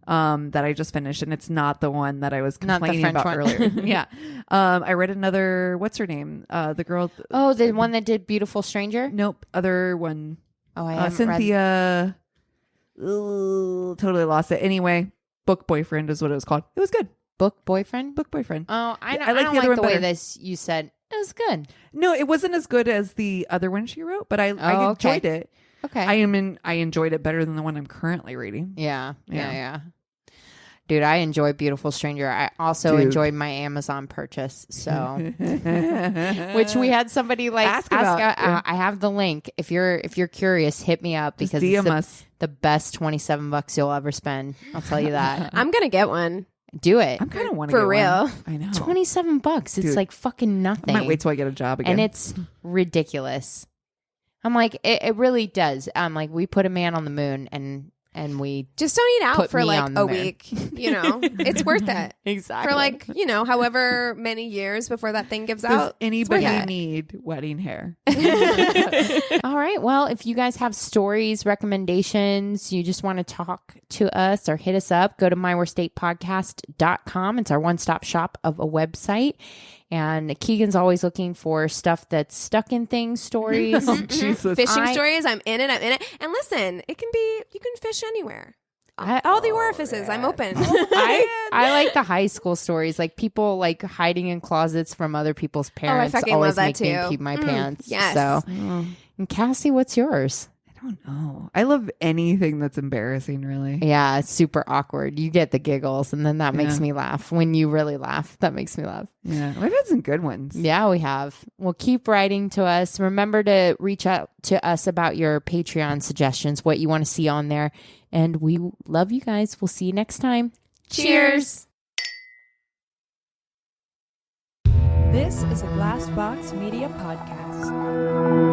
that I just finished, and it's not the one that I was Not the complaining French about one. earlier. Yeah. I read another, what's her name? The girl. Oh, the one that did Beautiful Stranger? Nope. Other one. Oh, I haven't read. Cynthia. Totally lost it. Anyway, Book Boyfriend is what it was called. It was good. Book Boyfriend? Book Boyfriend. Oh, I Yeah, don't the other like the one way better. this you said. It was good. No, it wasn't as good as the other one she wrote, but I okay. enjoyed it. Okay. I enjoyed it better than the one I'm currently reading. Yeah. Yeah. Dude, I enjoy Beautiful Stranger. I also Dude. enjoyed my Amazon purchase. So, which we had somebody like Ask about. I have the link. If you're curious, hit me up Just because DM it's us. the best $27 you'll ever spend. I'll tell you that. I'm gonna get one. Do it. I'm kind of wanting For real. I know. $27. It's Dude, like fucking nothing. I might wait till I get a job again. And it's ridiculous. I'm like, it really does. I'm like, we put a man on the moon and we Just don't eat out Put for me like on the a moon. week. You know, it's worth it. exactly For like, you know, however many years before that thing gives Does out. anybody worth it. need wedding hair? All right. Well, if you guys have stories, recommendations, you just want to talk to us or hit us up, go to myworstatepodcast.com. It's our one-stop shop of a website. And Keegan's always looking for stuff that's stuck in things, stories. Jesus. Fishing stories. I'm in it. And listen, you can fish anywhere. I- All the orifices. I'm open. I like the high school stories, like people like hiding in closets from other people's parents. fucking always love that make me too. pee my pants. yes. So, and Cassie, what's yours? I don't know. I love anything that's embarrassing, really. Yeah, it's super awkward. You get the giggles, and then that makes Yeah. me laugh. When you really laugh, that makes me laugh. Yeah. We've had some good ones. Yeah, we have. Well, keep writing to us. Remember to reach out to us about your Patreon suggestions, what you want to see on there. And we love you guys. We'll see you next time. Cheers. This is a Glass Box Media Podcast.